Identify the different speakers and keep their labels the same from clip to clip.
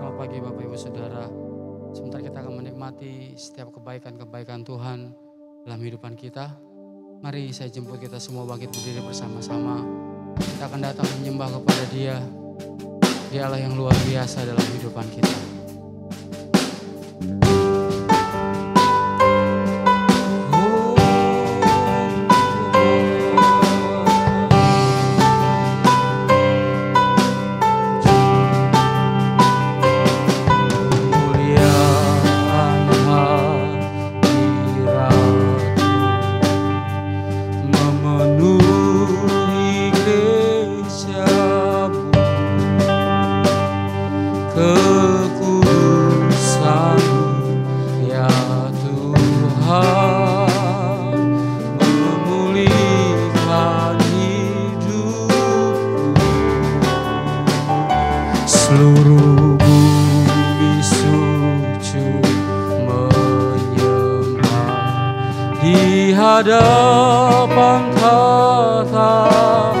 Speaker 1: Selamat pagi Bapak Ibu Saudara. Sebentar kita akan menikmati setiap kebaikan-kebaikan Tuhan dalam kehidupan kita. Mari saya jemput kita semua bangkit berdiri bersama-sama. Kita akan datang menyembah kepada Dia. Dia Allah yang luar biasa dalam kehidupan kita.
Speaker 2: Seluruh bumi sujud menyembah di hadapan tahta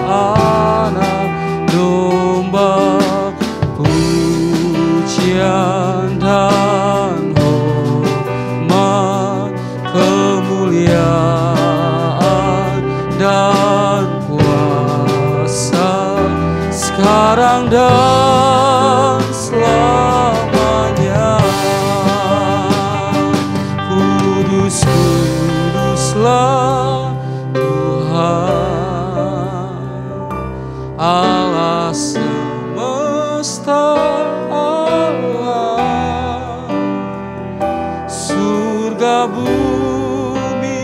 Speaker 2: Anak Domba. Pujian dan hormat, kemuliaan dan kuasa sekarang dan selamanya. Kudus, kuduslah Tuhan Allah semesta alam, surga bumi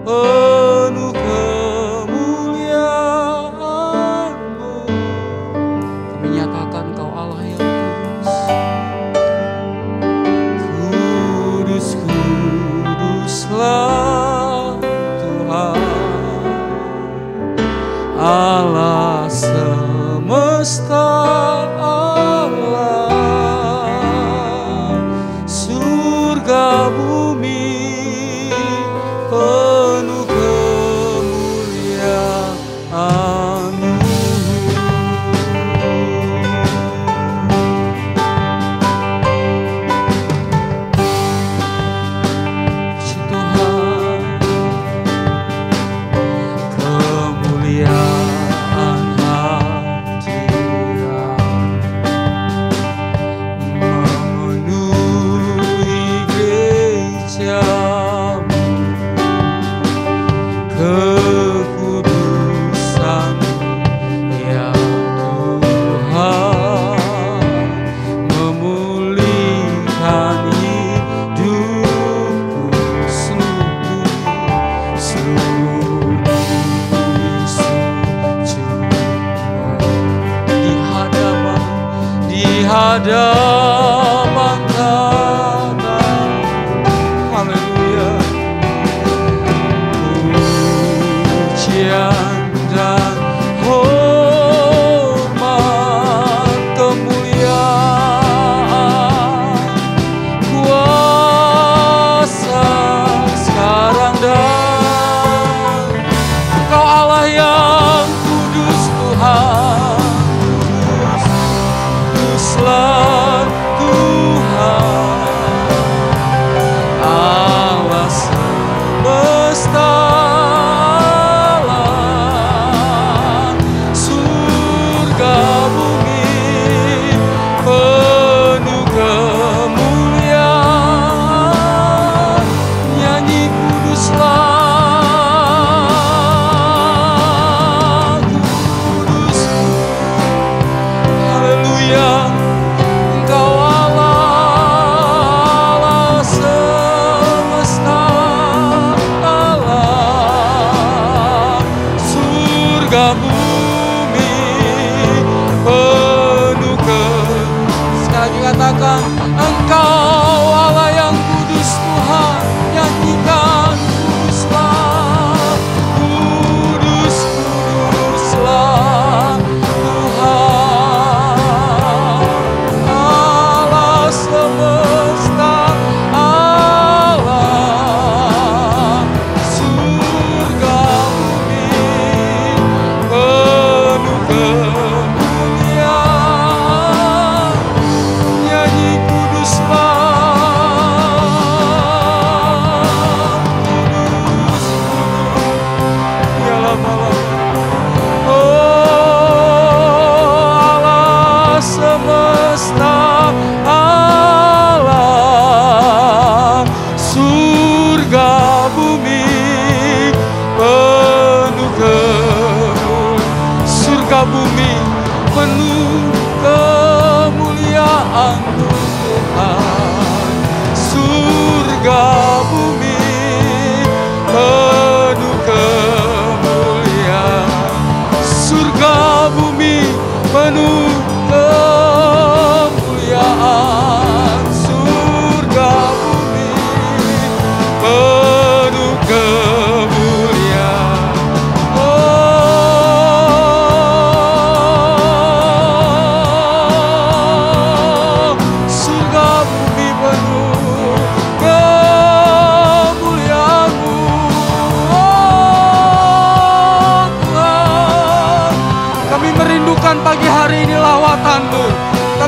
Speaker 2: penuh kemuliaan-Mu. Kami nyatakan Kau Allah yang kudus. Kudus, kuduslah Tuhan Allah semesta alam, surga bumi penuh kemuliaan-Mu. Puji Tuhan, kemuliaan memenuhi gereja-Mu, kekudusan ya Tuhan, memulihkan hidupku. Seluruh bumi sujud di hadapan tahta. Haleluya. Pujian dan hormat, kemuliaan, kuasa sekarang dan Engkau Allah yang kudus Tuhan. Kuduslah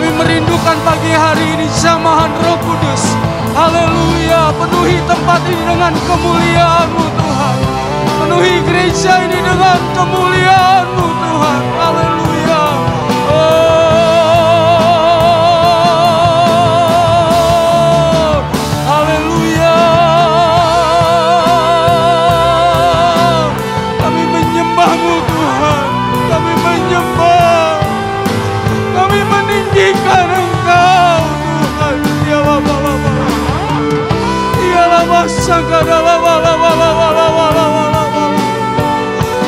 Speaker 1: Kami merindukan pagi hari ini jamahan Roh Kudus. Haleluya, penuhi tempat ini dengan kemuliaan-Mu Tuhan. Penuhi gereja ini dengan kemuliaan-Mu Tuhan. Haleluya. Haleluya. Kami menyembah-Mu Tuhan. Kami menyembah. Kami meninggikan Engkau Tuhan. Ya Bapa. Ya Bapa Sangkara Bapa.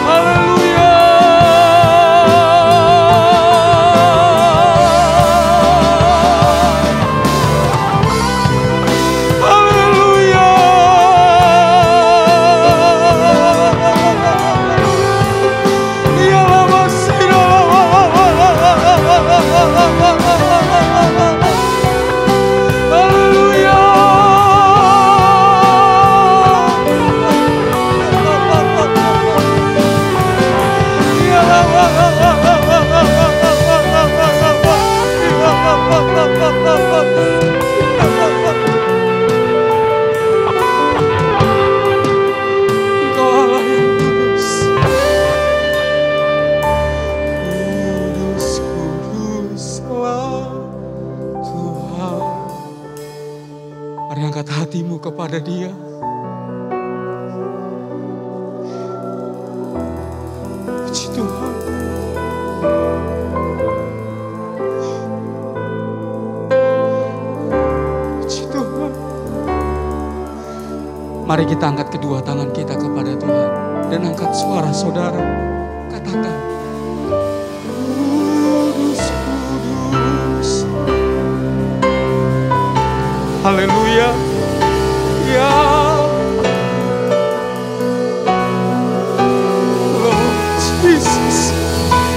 Speaker 1: Haleluya. Haleluya. Ya Bapa Sira. Haleluya. Engkau Allah yang kudus. Kudus, kuduslah Tuhan. Mari angkat hatimu kepada Dia. Puji Tuhan. Puji Tuhan. Mari kita angkat kedua tangan kita kepada Tuhan dan angkat suara saudara. Katakan, kudus, kudus. Haleluya. Ya Lord Jesus.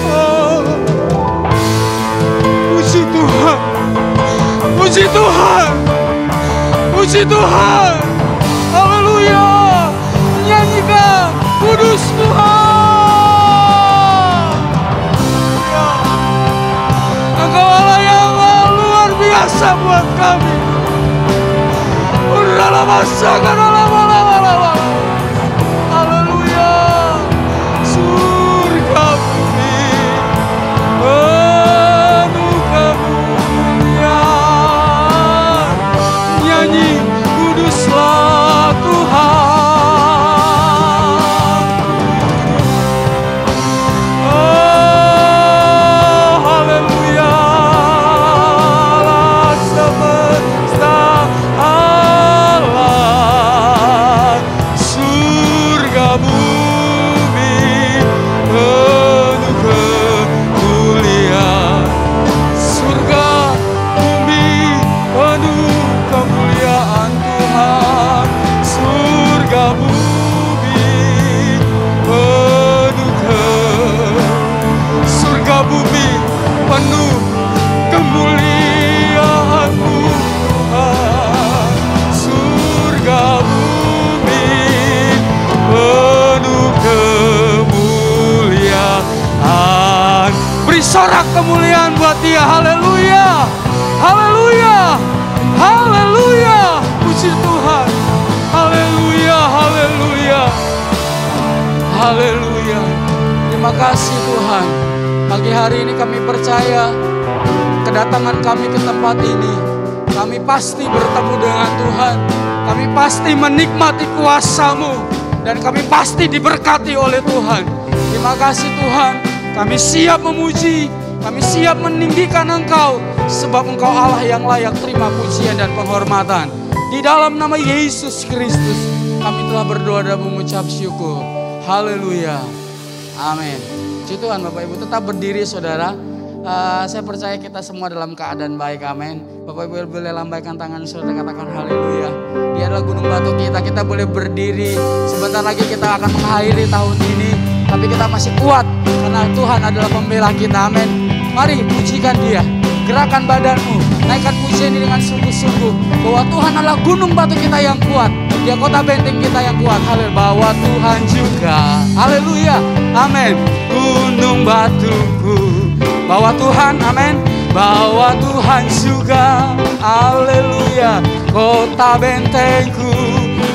Speaker 1: Oh. Puji Tuhan. Puji Tuhan. Puji Tuhan. Haleluya. Nyanyikan kudus Tuhan. Ya. Engkau Allah yang luar biasa buat kami. Haleluya. Surga bumi penuh kemuliaan. Nyanyi kuduslah Tuhan. Oh haleluya. Allah semesta alam, surga bumi penuh kemuliaan. Surga bumi penuh kemuliaan Tuhan. Surga bumi penuh surga bumi penuh kemuliaan-Mu Tuhan. Surga bumi penuh kemuliaan. Beri sorak kemuliaan buat Dia. Haleluya. Haleluya. Haleluya. Puji Tuhan. Haleluya. Haleluya. Haleluya. Terima kasih Tuhan. Pagi hari ini kami percaya kedatangan kami ke tempat ini, kami pasti bertemu dengan Tuhan. Kami pasti menikmati kuasa-Mu dan kami pasti diberkati oleh Tuhan. Terima kasih Tuhan. Kami siap memuji, kami siap meninggikan Engkau, sebab Engkau Allah yang layak terima pujian dan penghormatan. Di dalam nama Yesus Kristus kami telah berdoa dan mengucap syukur. Haleluya. Amin. Puji Tuhan Bapak Ibu, tetap berdiri saudara. Saya percaya kita semua dalam keadaan baik, amin. Bapak Ibu boleh lambaikan tangan saudara, katakan haleluya. Dia adalah gunung batu kita boleh berdiri. Sebentar lagi kita akan mengakhiri tahun ini, tapi kita masih kuat karena Tuhan adalah pembela kita, amin. Mari pujikan Dia, gerakan badanmu, naikkan pujian ini dengan sungguh-sungguh bahwa Tuhan adalah gunung batu kita yang kuat. Dia kota benteng kita yang kuat. Haleluya. Bahwa Tuhan juga, haleluya, amin, gunung batuku. Bahwa Tuhan, amin, bahwa
Speaker 2: bawa Tuhan juga. Haleluya, kota bentengku,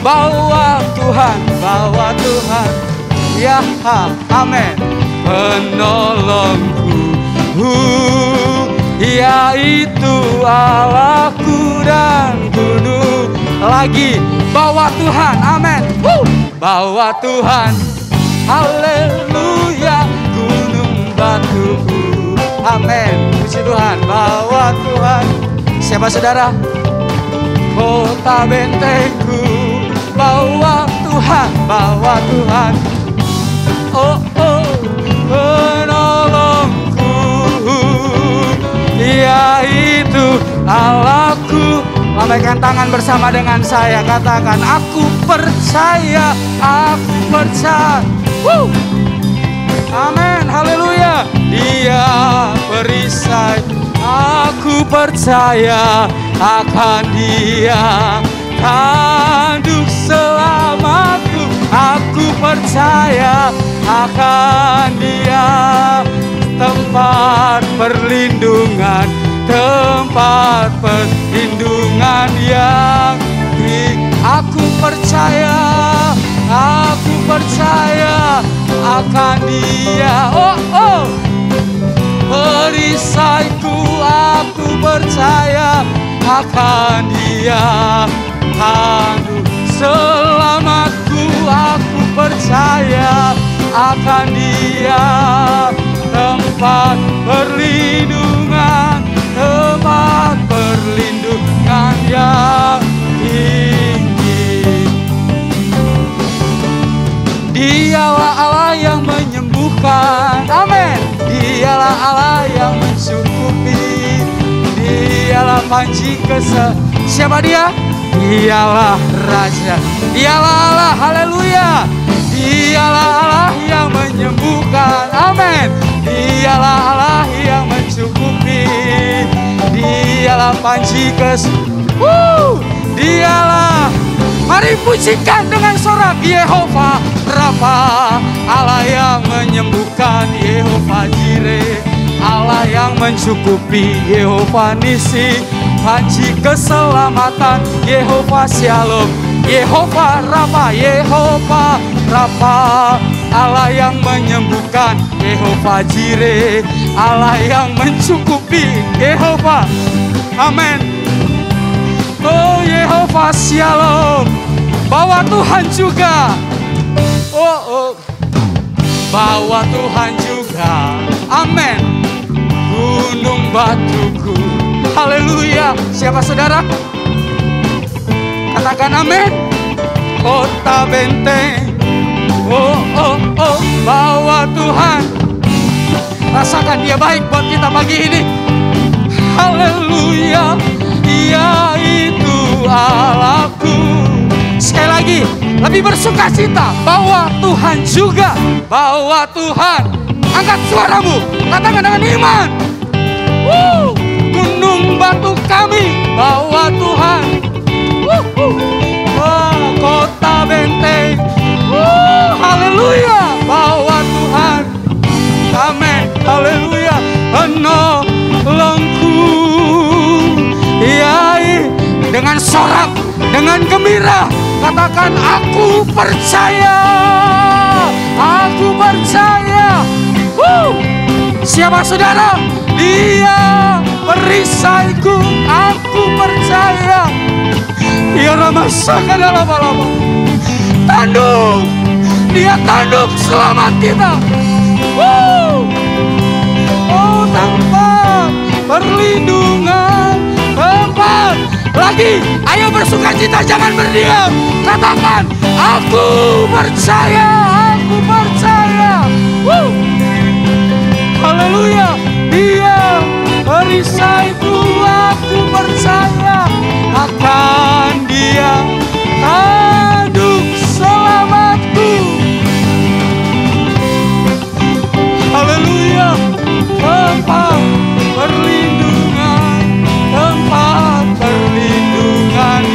Speaker 2: bawa Tuhan, ya, amin. Penolongku, yaitu Allahku dan gunung. Lagi, bawa Tuhan, amin. Bawa Tuhan, haleluya, gunung batuku, amin. Puji Tuhan, bawa Tuhan. Siapa saudara? Kota bentengku, bawa Tuhan, oh, penolongku, yaitu Allahku. Lambaikan tangan bersama dengan saya, katakan, aku percaya. Amin, haleluya. Dia perisai, aku percaya akan Dia, tanduk selamatku. Aku percaya akan Dia, tempat perlindungan yang aku percaya akan Dia. Perisaiku, aku percaya akan Dia, tanduk selamatku. Aku percaya akan Dia, tempat perlindungan yang tinggi. Dialah Allah yang menyembuhkan, amin. Dialah Allah yang mencukupi, dialah panji siapa Dia? Dialah Raja, dialah Allah, haleluya. Dialah Allah yang menyembuhkan, amin. Dialah Allah yang mencukupi, dialah panji dialah. Mari pujikan dengan sorak, Yehova Rafa, Allah yang menyembuhkan, Yehova Jireh, Allah yang mencukupi, Yehova Nisi, panji keselamatan, Yehova Shalom, Yehova Rafa, Allah yang menyembuhkan, Yehova Jireh, Allah yang mencukupi, Yehova, amin. Oh, Yehova Shalom, bawa Tuhan juga. Bawa Tuhan juga, amin. Gunung batuku, haleluya. Siapa saudara? Katakan amin. Kota benteng, bawa Tuhan. Rasakan Dia baik buat kita pagi ini. Haleluya, yaitu Allahku. Sekali lagi, lebih bersuka cita, bawa Tuhan juga, bawa Tuhan. Angkat suaramu, katakan dengan iman. Gunung batu kami, bawa Tuhan. Kota benteng, haleluya, bawa Tuhan, amin, haleluya. Penolongku, dengan sorak, dengan gembira, katakan, aku percaya. Siapa saudara? Dia perisaiku, aku percaya. Dia rasakan lama-lama. Tanduk, Dia tanduk selamat kita. Tempat perlindungan, tempat. Lagi, ayo bersukacita, jangan berdiam. Katakan, aku percaya. Haleluya, Dia perisaiku, aku percaya akan Dia, tanduk selamatku. Haleluya, tempat perlindungan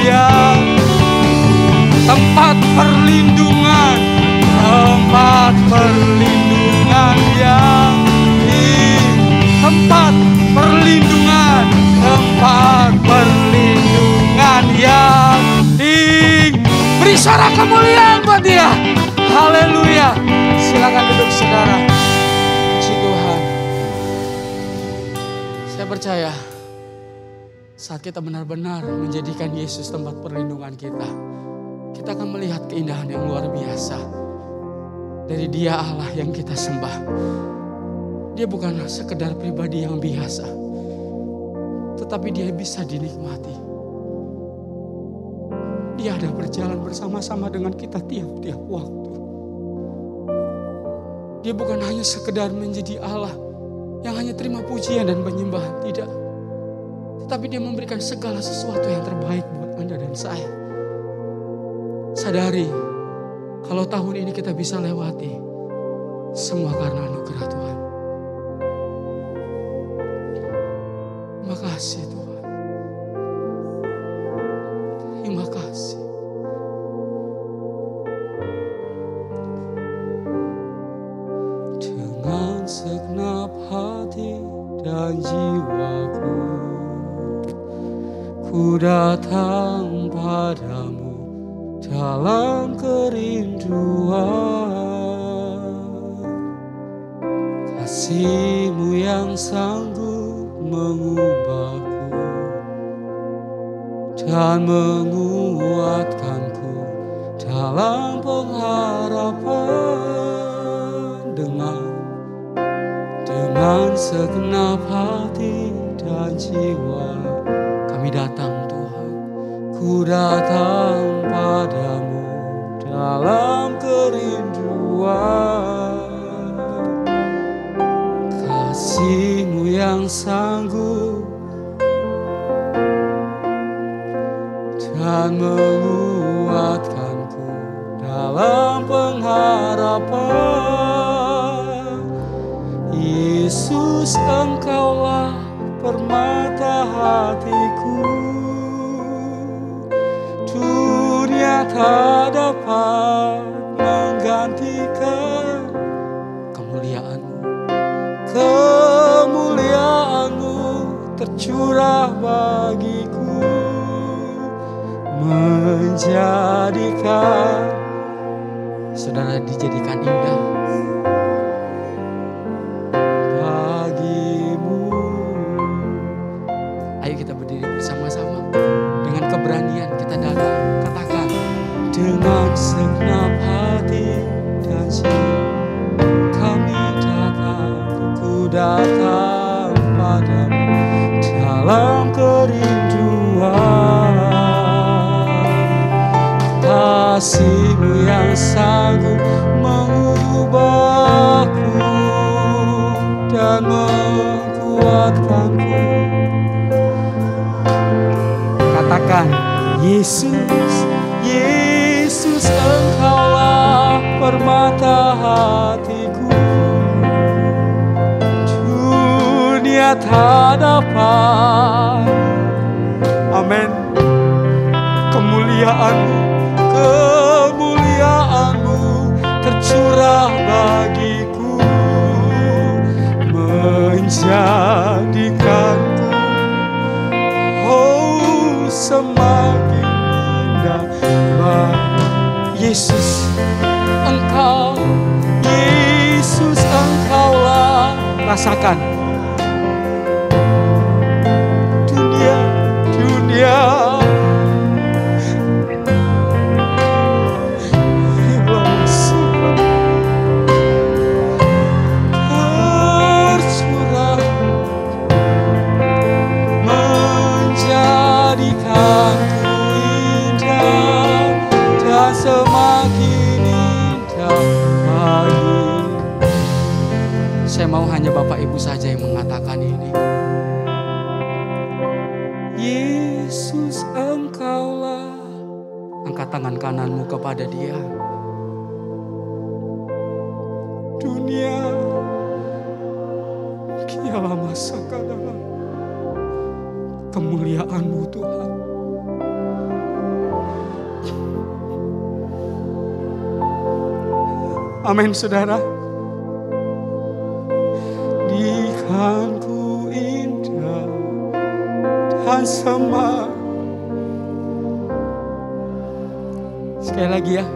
Speaker 2: yang, tempat perlindungan yang, tempat perlindungan sorak kemuliaan buat Dia. Haleluya. Silakan duduk saudara. Puji Tuhan.
Speaker 1: Saya percaya saat kita benar-benar menjadikan Yesus tempat perlindungan kita, kita akan melihat keindahan yang luar biasa dari Dia Allah yang kita sembah. Dia bukan sekedar pribadi yang biasa, tetapi Dia bisa dinikmati. Dia ada berjalan bersama-sama dengan kita tiap-tiap waktu. Dia bukan hanya sekedar menjadi Allah yang hanya terima pujian dan penyembahan, tidak. Tetapi Dia memberikan segala sesuatu yang terbaik buat Anda dan saya. Sadari, kalau tahun ini kita bisa lewati, semua karena anugerah Tuhan. Terima kasih Tuhan. Terima kasih.
Speaker 3: Dengan segenap hati dan jiwaku, ku datang padamu dalam kerinduan. Kasih-Mu yang sanggup mengubahku dan menguatkanku dalam pengharapan. Dengan segenap hati dan jiwa kami datang Tuhan. Ku datang padamu dalam kerinduan. Kasih-Mu yang sanggup dan menguatkanku dalam pengharapan. Yesus, Engkaulah permata hatiku. Dunia tak dapat menggantikan kemuliaan-Mu. Kemuliaan-Mu tercurah bagiku, menjadikan
Speaker 1: Saudara dijadikan indah. Ayo kita berdiri bersama-sama. Dengan keberanian kita datang. Katakan.
Speaker 3: Dengan segenap hati dan jiwa kami datang. Ku datang padamu dalam kerinduan. Kasih-Mu yang sanggup mengubahku dan menguatkanku. Katakan, Yesus, Yesus, Engkaulah permata hatiku. Dunia tak dapat, amin, kemuliaan-Mu, kemuliaan-Mu tercurah bagiku, menjadikanku semakin indah. Yesus, Engkau, Yesus, Engkaulah. Rasakan dunia tercurah menjadikanku indah dan semakin indah lagi.
Speaker 1: Saya mau hanya Bapak Ibu saja yang mengatakan ini.
Speaker 3: Yesus, Engkaulah.
Speaker 1: Angkat tangan kananmu kepada Dia.
Speaker 3: Dunia kialah masa dalam kemuliaan-Mu Tuhan. Amin saudara. Dikanku indah dan semakin.
Speaker 2: Sekali lagi ya.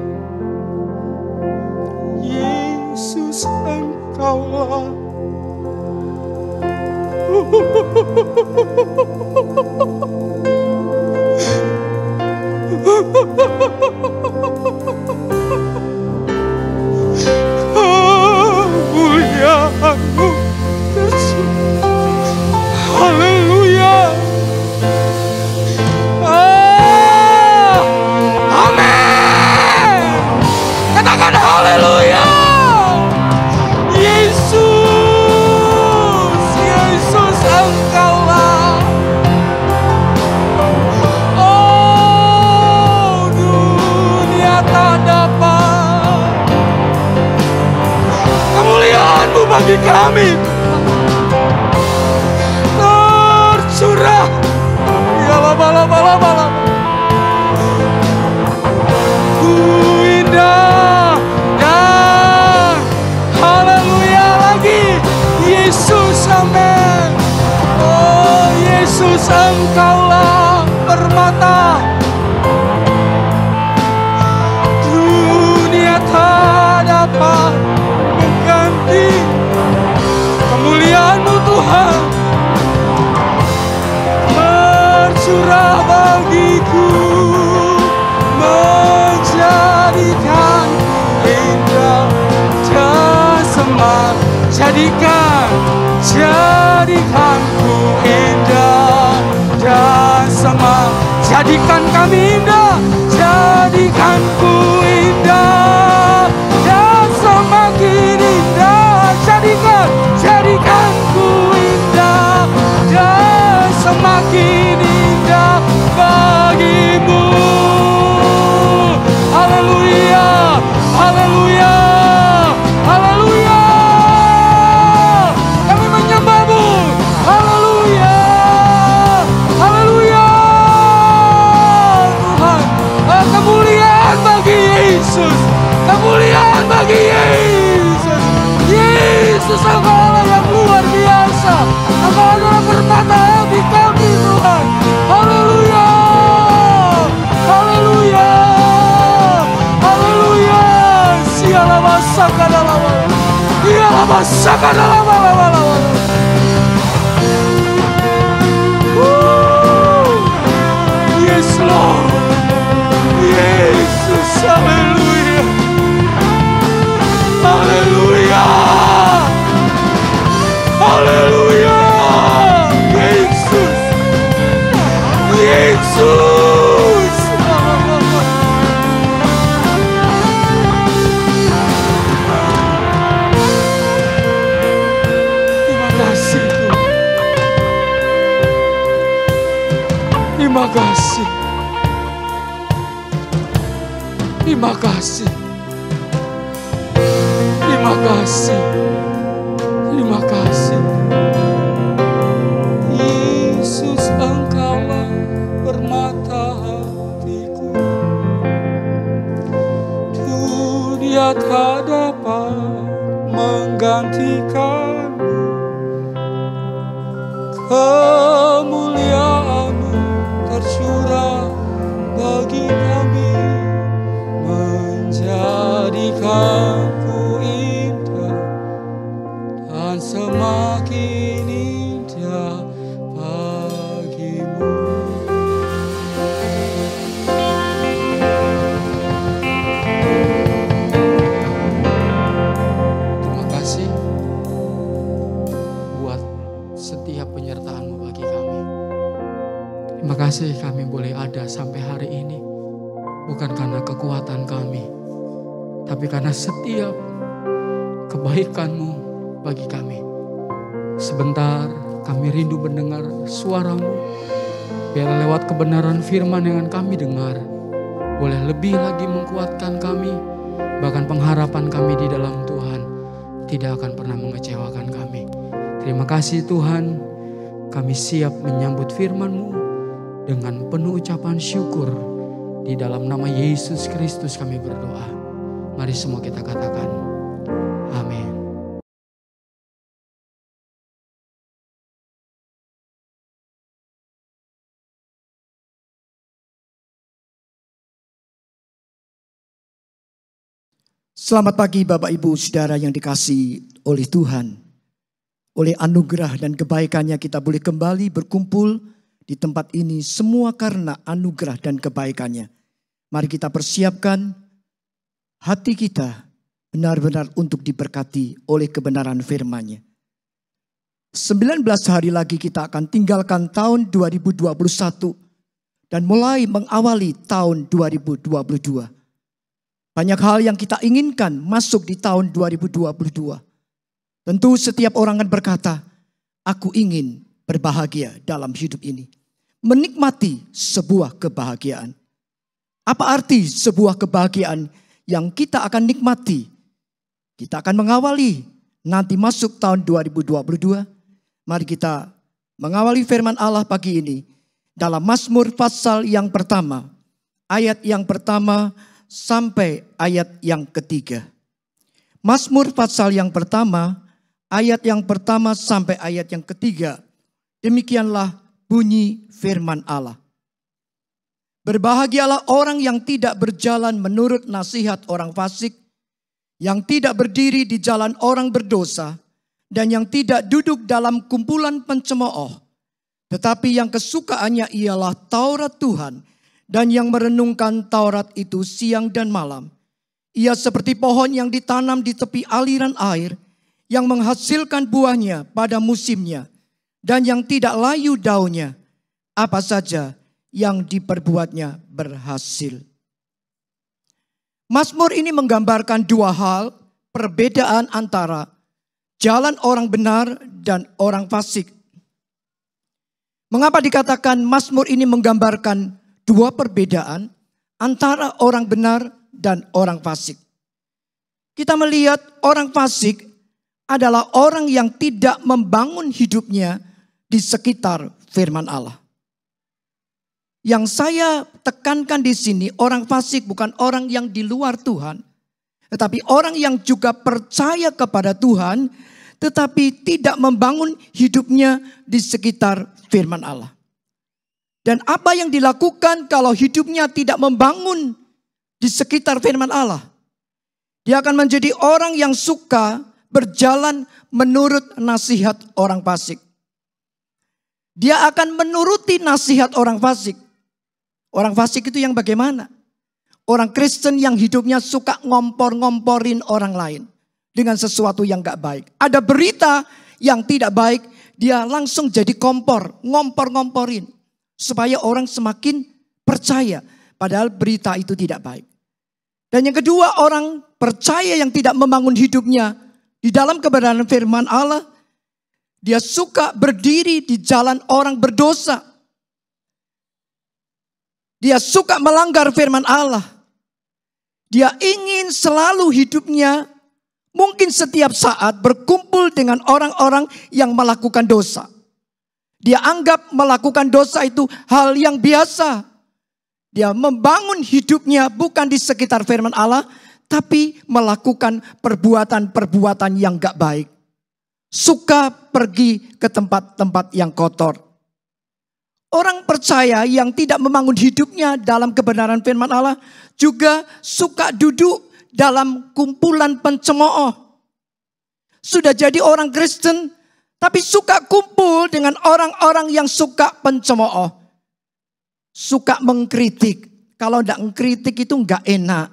Speaker 3: Yesus Engkaulah kemuliaan-Mu tercurah. Haleluya.
Speaker 2: Amin. Katakan haleluya. Yesus, Yesus Engkaulah. Oh, dunia tak dapat kemuliaan-Mu bagi kami tercurah. Ya bala. Ku indah dan haleluya lagi. Yesus, amin. Oh, Yesus Engkaulah permata. Dunia tak dapat mengganti kemuliaan-Mu Tuhan. Bercurah bagiku, menjadikan indah dan semak. Jadikanku indah dan semak. Jadikan kami indah, jadikanku indah dan semakin indah. Jadikanku indah dan semakin indah bagimu. Haleluya, haleluya, haleluya. Kami menyembah-Mu. Haleluya, haleluya. Tuhan, kemuliaan bagi Yesus, kemuliaan bagi Yesus. Yesus, Engkau yang luar biasa. Engkau adalah permata hati kami, Tuhan. Haleluya, haleluya, haleluya. Sialah masaka dalam, sialah masaka dalam. Yes Lord, Yesus, haleluya, haleluya, haleluya. Yesus, Yesus. Terima kasih Tuhan. Terima kasih. Terima kasih. Terima kasih. Terima kasih. Yesus, Engkaulah permata hatiku. Dunia tak dapat menggantikanmu. Kemuliaan-Mu tercurah bagi kami, menjadikanku indah dan semakin indah bagimu. Terima kasih buat setiap penyertaan-Mu bagi kami. Terima kasih kami boleh ada sampai hari ini. Bukan karena kekuatan kami, tapi karena setiap kebaikan-Mu bagi kami. Sebentar kami rindu mendengar suara-Mu. Biar lewat kebenaran firman yang kami dengar, boleh lebih lagi menguatkan kami. Bahkan pengharapan kami di dalam Tuhan tidak akan pernah mengecewakan kami. Terima kasih Tuhan, kami siap menyambut firman-Mu dengan penuh ucapan syukur. Di dalam nama Yesus Kristus kami berdoa. Mari semua kita katakan, amin.
Speaker 4: Selamat pagi Bapak Ibu Saudara yang dikasihi oleh Tuhan. Oleh anugerah dan kebaikannya kita boleh kembali berkumpul di tempat ini semua karena anugerah dan kebaikannya. Mari kita persiapkan hati kita benar-benar untuk diberkati oleh kebenaran firman-Nya. 19 hari lagi kita akan tinggalkan tahun 2021 dan mulai mengawali tahun 2022. Banyak hal yang kita inginkan masuk di tahun 2022. Tentu setiap orang akan berkata, aku ingin berbahagia dalam hidup ini. Menikmati sebuah kebahagiaan. Apa arti sebuah kebahagiaan yang kita akan nikmati? Kita akan mengawali nanti masuk tahun 2022. Mari kita mengawali firman Allah pagi ini dalam Mazmur pasal yang pertama. Ayat yang pertama sampai ayat yang ketiga. Mazmur pasal yang pertama, ayat yang pertama sampai ayat yang ketiga. Demikianlah bunyi firman Allah. Berbahagialah orang yang tidak berjalan menurut nasihat orang fasik, yang tidak berdiri di jalan orang berdosa, dan yang tidak duduk dalam kumpulan pencemooh. Tetapi yang kesukaannya ialah Taurat Tuhan, dan yang merenungkan Taurat itu siang dan malam. Ia seperti pohon yang ditanam di tepi aliran air, yang menghasilkan buahnya pada musimnya, dan yang tidak layu daunnya. Apa saja yang diperbuatnya berhasil. Mazmur ini menggambarkan dua hal, perbedaan antara jalan orang benar dan orang fasik. Mengapa dikatakan Mazmur ini menggambarkan dua perbedaan antara orang benar dan orang fasik? Kita melihat orang fasik adalah orang yang tidak membangun hidupnya di sekitar firman Allah. Yang saya tekankan di sini, orang fasik bukan orang yang di luar Tuhan, tetapi orang yang juga percaya kepada Tuhan, tetapi tidak membangun hidupnya di sekitar firman Allah. Dan apa yang dilakukan kalau hidupnya tidak membangun di sekitar firman Allah? Dia akan menjadi orang yang suka berjalan menurut nasihat orang fasik. Dia akan menuruti nasihat orang fasik. Orang fasik itu yang bagaimana? Orang Kristen yang hidupnya suka ngompor-ngomporin orang lain dengan sesuatu yang gak baik. Ada berita yang tidak baik, dia langsung jadi kompor, ngompor-ngomporin. Supaya orang semakin percaya. Padahal berita itu tidak baik. Dan yang kedua, orang percaya yang tidak membangun hidupnya di dalam kebenaran firman Allah. Dia suka berdiri di jalan orang berdosa. Dia suka melanggar firman Allah. Dia ingin selalu hidupnya mungkin setiap saat berkumpul dengan orang-orang yang melakukan dosa. Dia anggap melakukan dosa itu hal yang biasa. Dia membangun hidupnya bukan di sekitar firman Allah, tapi melakukan perbuatan-perbuatan yang gak baik. Suka pergi ke tempat-tempat yang kotor. Orang percaya yang tidak membangun hidupnya dalam kebenaran firman Allah juga suka duduk dalam kumpulan pencemooh. Sudah jadi orang Kristen, tapi suka kumpul dengan orang-orang yang suka pencemooh. Suka mengkritik. Kalau tidak mengkritik itu enggak enak.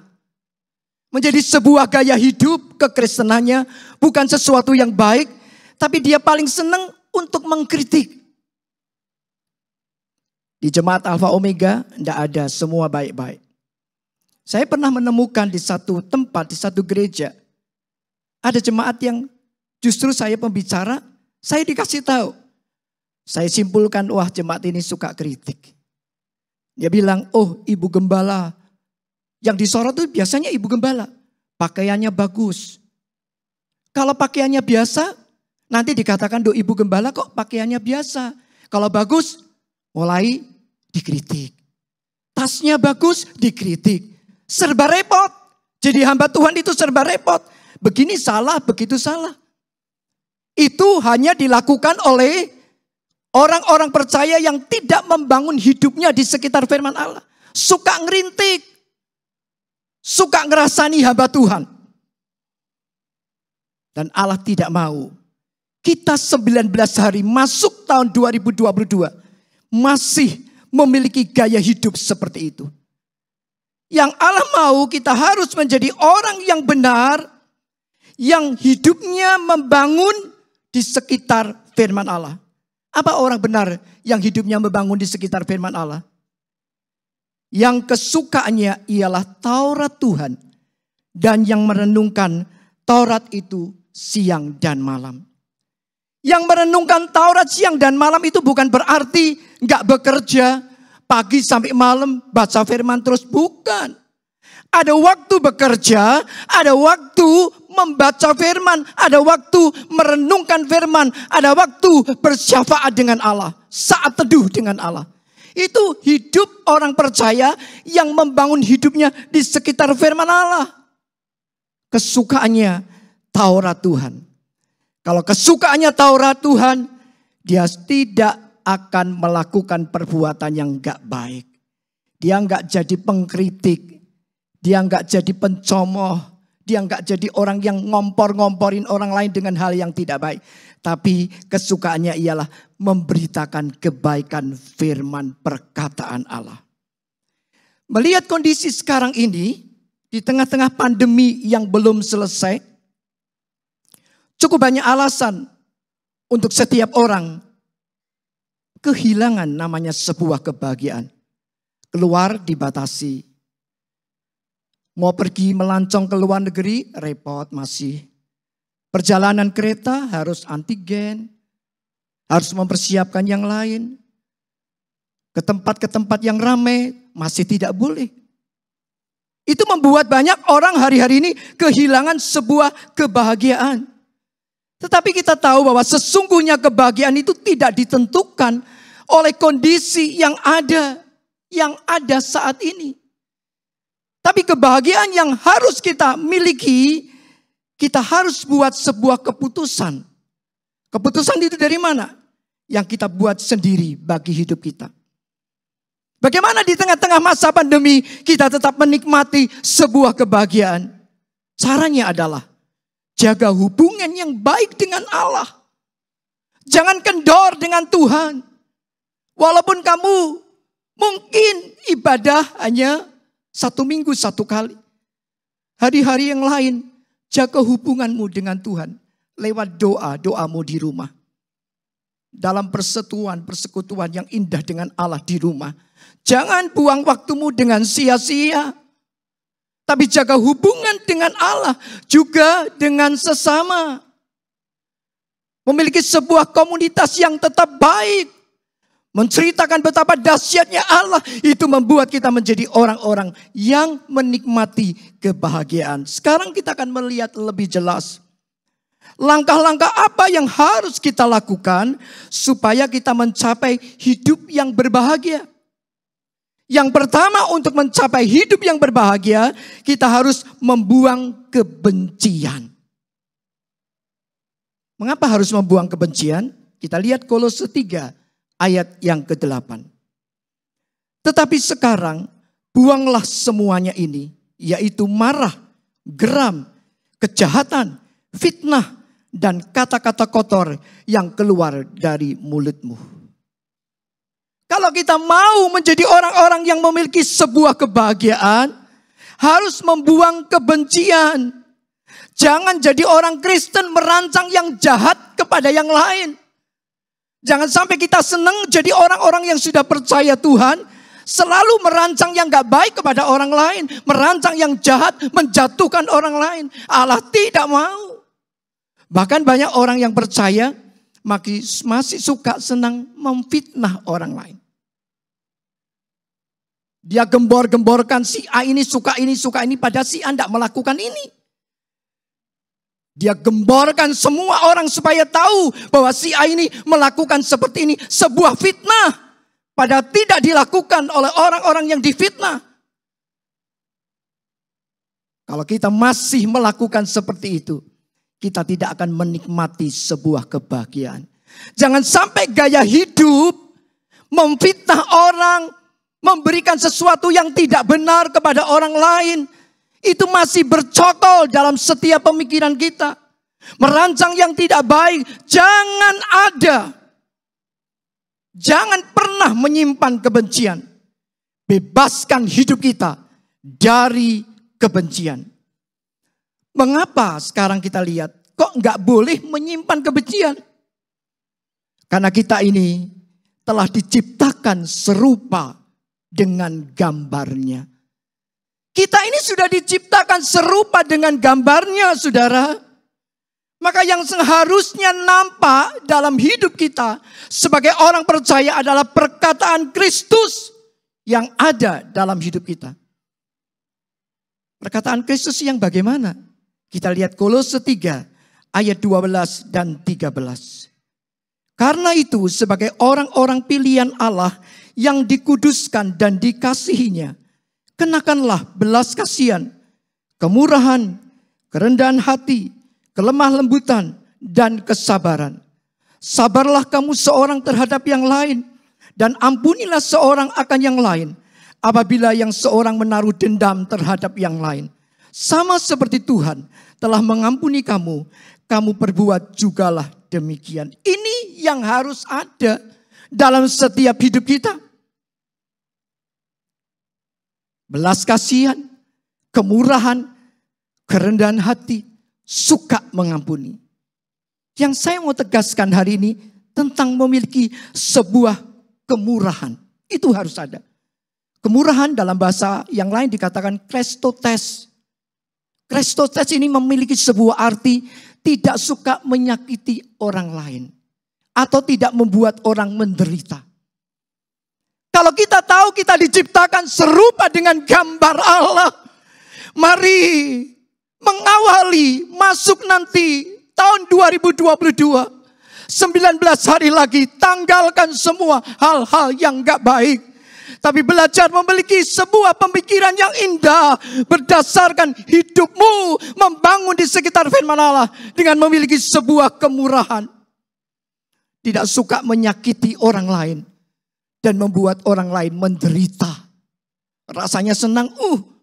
Speaker 4: Menjadi sebuah gaya hidup kekristenannya. Bukan sesuatu yang baik. Tapi dia paling senang untuk mengkritik. Di jemaat Alpha Omega tidak ada semua baik-baik. Saya pernah menemukan di satu tempat, di satu gereja. Ada jemaat yang justru saya pembicara. Saya dikasih tahu. Saya simpulkan, wah jemaat ini suka kritik. Dia bilang, oh ibu gembala. Yang disorot itu biasanya ibu gembala. Pakaiannya bagus. Kalau pakaiannya biasa, nanti dikatakan, do ibu gembala kok pakaiannya biasa. Kalau bagus, mulai dikritik. Tasnya bagus, dikritik. Serba repot. Jadi hamba Tuhan itu serba repot. Begini salah, begitu salah. Itu hanya dilakukan oleh orang-orang percaya yang tidak membangun hidupnya di sekitar firman Allah. Suka ngerintik. Suka ngerasani hamba Tuhan. Dan Allah tidak mau kita 19 hari masuk tahun 2022 masih memiliki gaya hidup seperti itu. Yang Allah mau kita harus menjadi orang yang benar, yang hidupnya membangun di sekitar firman Allah. Apa orang benar yang hidupnya membangun di sekitar firman Allah? Yang kesukaannya ialah Taurat Tuhan dan yang merenungkan Taurat itu siang dan malam. Yang merenungkan Taurat siang dan malam itu bukan berarti nggak bekerja pagi sampai malam baca firman terus, bukan. Ada waktu bekerja, ada waktu membaca firman, ada waktu merenungkan firman, ada waktu bersyafaat dengan Allah, saat teduh dengan Allah. Itu hidup orang percaya yang membangun hidupnya di sekitar firman Allah. Kesukaannya Taurat Tuhan. Kalau kesukaannya Taurat Tuhan, dia tidak akan melakukan perbuatan yang gak baik. Dia gak jadi pengkritik. Dia gak jadi pencomooh. Dia gak jadi orang yang ngompor-ngomporin orang lain dengan hal yang tidak baik. Tapi kesukaannya ialah memberitakan kebaikan firman perkataan Allah. Melihat kondisi sekarang ini, di tengah-tengah pandemi yang belum selesai, cukup banyak alasan untuk setiap orang kehilangan namanya sebuah kebahagiaan. Keluar dibatasi. Mau pergi melancong ke luar negeri, repot masih. Perjalanan kereta harus antigen. Harus mempersiapkan yang lain. Ke tempat yang ramai masih tidak boleh. Itu membuat banyak orang hari-hari ini kehilangan sebuah kebahagiaan. Tetapi kita tahu bahwa sesungguhnya kebahagiaan itu tidak ditentukan oleh kondisi yang ada saat ini. Tapi kebahagiaan yang harus kita miliki, kita harus buat sebuah keputusan. Keputusan itu dari mana? Yang kita buat sendiri bagi hidup kita. Bagaimana di tengah-tengah masa pandemi kita tetap menikmati sebuah kebahagiaan? Caranya adalah jaga hubungan yang baik dengan Allah. Jangan kendor dengan Tuhan. Walaupun kamu mungkin ibadah hanya 1 minggu 1 kali. Hari-hari yang lain jaga hubunganmu dengan Tuhan. Lewat doamu di rumah. Dalam persekutuan yang indah dengan Allah di rumah. Jangan buang waktumu dengan sia-sia. Tapi jaga hubungan dengan Allah juga dengan sesama. Memiliki sebuah komunitas yang tetap baik. Menceritakan betapa dahsyatnya Allah. Itu membuat kita menjadi orang-orang yang menikmati kebahagiaan. Sekarang kita akan melihat lebih jelas. Langkah-langkah apa yang harus kita lakukan supaya kita mencapai hidup yang berbahagia. Yang pertama, untuk mencapai hidup yang berbahagia, kita harus membuang kebencian. Mengapa harus membuang kebencian? Kita lihat Kolose 3 ayat yang ke-8. Tetapi sekarang buanglah semuanya ini, yaitu marah, geram, kejahatan, fitnah, dan kata-kata kotor yang keluar dari mulutmu. Kalau kita mau menjadi orang-orang yang memiliki sebuah kebahagiaan, harus membuang kebencian. Jangan jadi orang Kristen merancang yang jahat kepada yang lain. Jangan sampai kita senang jadi orang-orang yang sudah percaya Tuhan, selalu merancang yang gak baik kepada orang lain. Merancang yang jahat, menjatuhkan orang lain. Allah tidak mau. Bahkan banyak orang yang percaya masih suka senang memfitnah orang lain. Dia gembor-gemborkan si A ini suka ini, padahal si A tidak melakukan ini. Dia gemborkan semua orang supaya tahu bahwa si A ini melakukan seperti ini. Sebuah fitnah, padahal tidak dilakukan oleh orang-orang yang difitnah. Kalau kita masih melakukan seperti itu, kita tidak akan menikmati sebuah kebahagiaan. Jangan sampai gaya hidup memfitnah orang, memberikan sesuatu yang tidak benar kepada orang lain. Itu masih bercokol dalam setiap pemikiran kita. Merancang yang tidak baik, jangan ada. Jangan pernah menyimpan kebencian. Bebaskan hidup kita dari kebencian. Mengapa sekarang kita lihat kok nggak boleh menyimpan kebencian? Karena kita ini telah diciptakan serupa dengan gambarnya. Kita ini sudah diciptakan serupa dengan gambarnya, saudara. Maka yang seharusnya nampak dalam hidup kita sebagai orang percaya adalah perkataan Kristus yang ada dalam hidup kita. Perkataan Kristus yang bagaimana? Kita lihat Kolose 3 ayat 12 dan 13. Karena itu sebagai orang-orang pilihan Allah yang dikuduskan dan dikasihinya, kenakanlah belas kasihan, kemurahan, kerendahan hati, kelemah lembutan, dan kesabaran. Sabarlah kamu seorang terhadap yang lain, dan ampunilah seorang akan yang lain, apabila yang seorang menaruh dendam terhadap yang lain. Sama seperti Tuhan telah mengampuni kamu, kamu perbuat jugalah demikian. Ini yang harus ada dalam setiap hidup kita. Belas kasihan, kemurahan, kerendahan hati, suka mengampuni. Yang saya mau tegaskan hari ini tentang memiliki sebuah kemurahan. Itu harus ada. Kemurahan dalam bahasa yang lain dikatakan Krestotes. Krestotes ini memiliki sebuah arti tidak suka menyakiti orang lain. Atau tidak membuat orang menderita. Kalau kita tahu kita diciptakan serupa dengan gambar Allah. Mari mengawali masuk nanti tahun 2022. 19 hari lagi tanggalkan semua hal-hal yang gak baik. Tapi belajar memiliki sebuah pemikiran yang indah. Berdasarkan hidupmu membangun di sekitar firman Allah. Dengan memiliki sebuah kemurahan. Tidak suka menyakiti orang lain. Dan membuat orang lain menderita. Rasanya senang.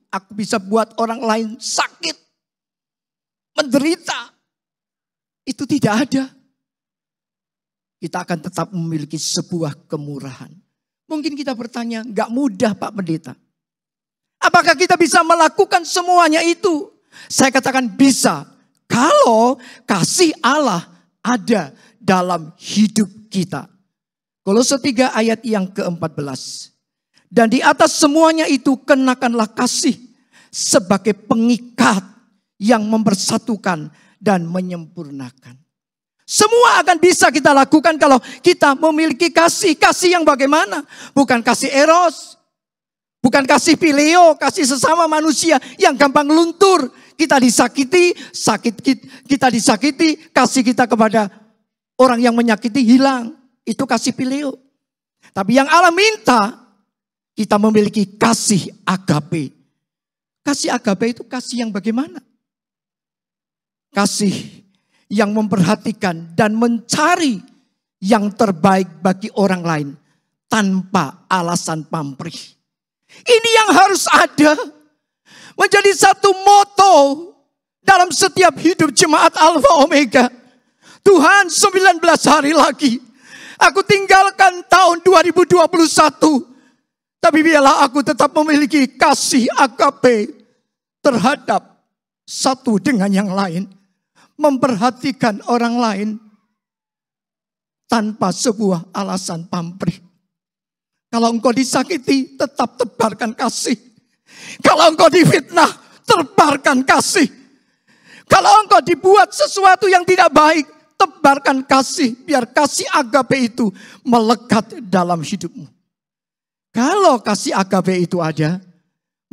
Speaker 4: Aku bisa buat orang lain sakit. Menderita. Itu tidak ada. Kita akan tetap memiliki sebuah kemurahan. Mungkin kita bertanya, gak mudah Pak Pendeta. Apakah kita bisa melakukan semuanya itu? Saya katakan bisa. Kalau kasih Allah ada dalam hidup kita. Kolose 3 ayat yang ke-14. Dan di atas semuanya itu kenakanlah kasih sebagai pengikat yang mempersatukan dan menyempurnakan. Semua akan bisa kita lakukan kalau kita memiliki kasih. Kasih yang bagaimana? Bukan kasih eros. Bukan kasih phileo, kasih sesama manusia yang gampang luntur. Kita disakiti, kita disakiti, kasih kita kepada orang yang menyakiti hilang. Itu kasih phileo. Tapi yang Allah minta, kita memiliki kasih agape. Kasih agape itu kasih yang bagaimana? Kasih yang memperhatikan dan mencari yang terbaik bagi orang lain tanpa alasan pamrih. Ini yang harus ada. Menjadi satu moto dalam setiap hidup jemaat Alfa Omega. Tuhan, 19 hari lagi. Aku tinggalkan tahun 2021. Tapi biarlah aku tetap memiliki kasih agape terhadap satu dengan yang lain. Memperhatikan orang lain tanpa sebuah alasan pamrih. Kalau engkau disakiti, tetap tebarkan kasih. Kalau engkau difitnah, tebarkan kasih. Kalau engkau dibuat sesuatu yang tidak baik, tebarkan kasih. Biar kasih agape itu melekat dalam hidupmu. Kalau kasih agape itu ada,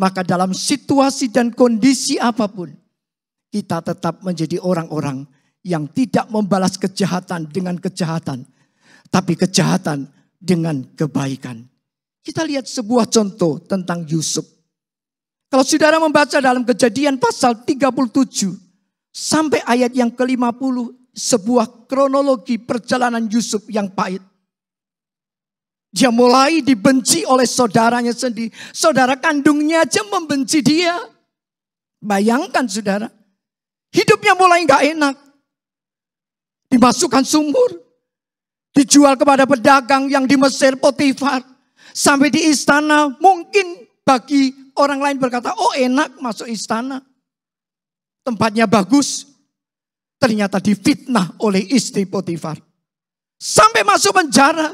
Speaker 4: maka dalam situasi dan kondisi apapun, kita tetap menjadi orang-orang yang tidak membalas kejahatan dengan kejahatan. Tapi kejahatan dengan kebaikan. Kita lihat sebuah contoh tentang Yusuf. Kalau saudara membaca dalam Kejadian pasal 37 sampai ayat yang ke-50. Sebuah kronologi perjalanan Yusuf yang pahit. Dia mulai dibenci oleh saudaranya sendiri. Saudara kandungnya aja membenci dia. Bayangkan saudara. Hidupnya mulai gak enak. dimasukkan sumur, dijual kepada pedagang yang di Mesir, Potifar, sampai di istana. Mungkin bagi orang lain berkata, oh enak masuk istana, tempatnya bagus. Ternyata difitnah oleh istri Potifar, sampai masuk penjara.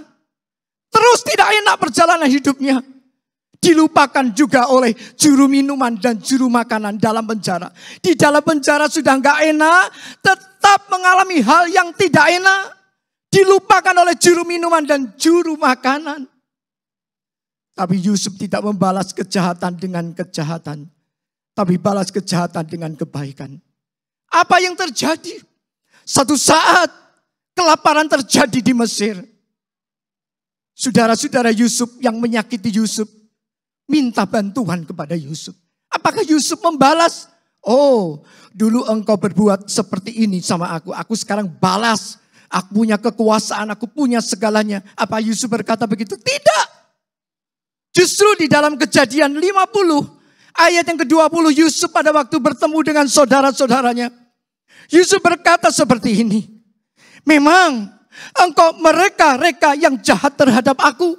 Speaker 4: Terus tidak enak perjalanan hidupnya. Dilupakan juga oleh juru minuman dan juru makanan dalam penjara. Di dalam penjara sudah enggak enak, tetap mengalami hal yang tidak enak. Dilupakan oleh juru minuman dan juru makanan. Tapi Yusuf tidak membalas kejahatan dengan kejahatan, tapi balas kejahatan dengan kebaikan. Apa yang terjadi? Satu saat kelaparan terjadi di Mesir. Saudara-saudara Yusuf yang menyakiti Yusuf minta bantuan kepada Yusuf. Apakah Yusuf membalas? Oh, dulu engkau berbuat seperti ini sama aku. Aku sekarang balas. Aku punya kekuasaan, aku punya segalanya. Apa Yusuf berkata begitu? Tidak. Justru di dalam Kejadian 50 ayat yang ke-20, Yusuf pada waktu bertemu dengan saudara-saudaranya, Yusuf berkata seperti ini. Memang engkau mereka-reka yang jahat terhadap aku,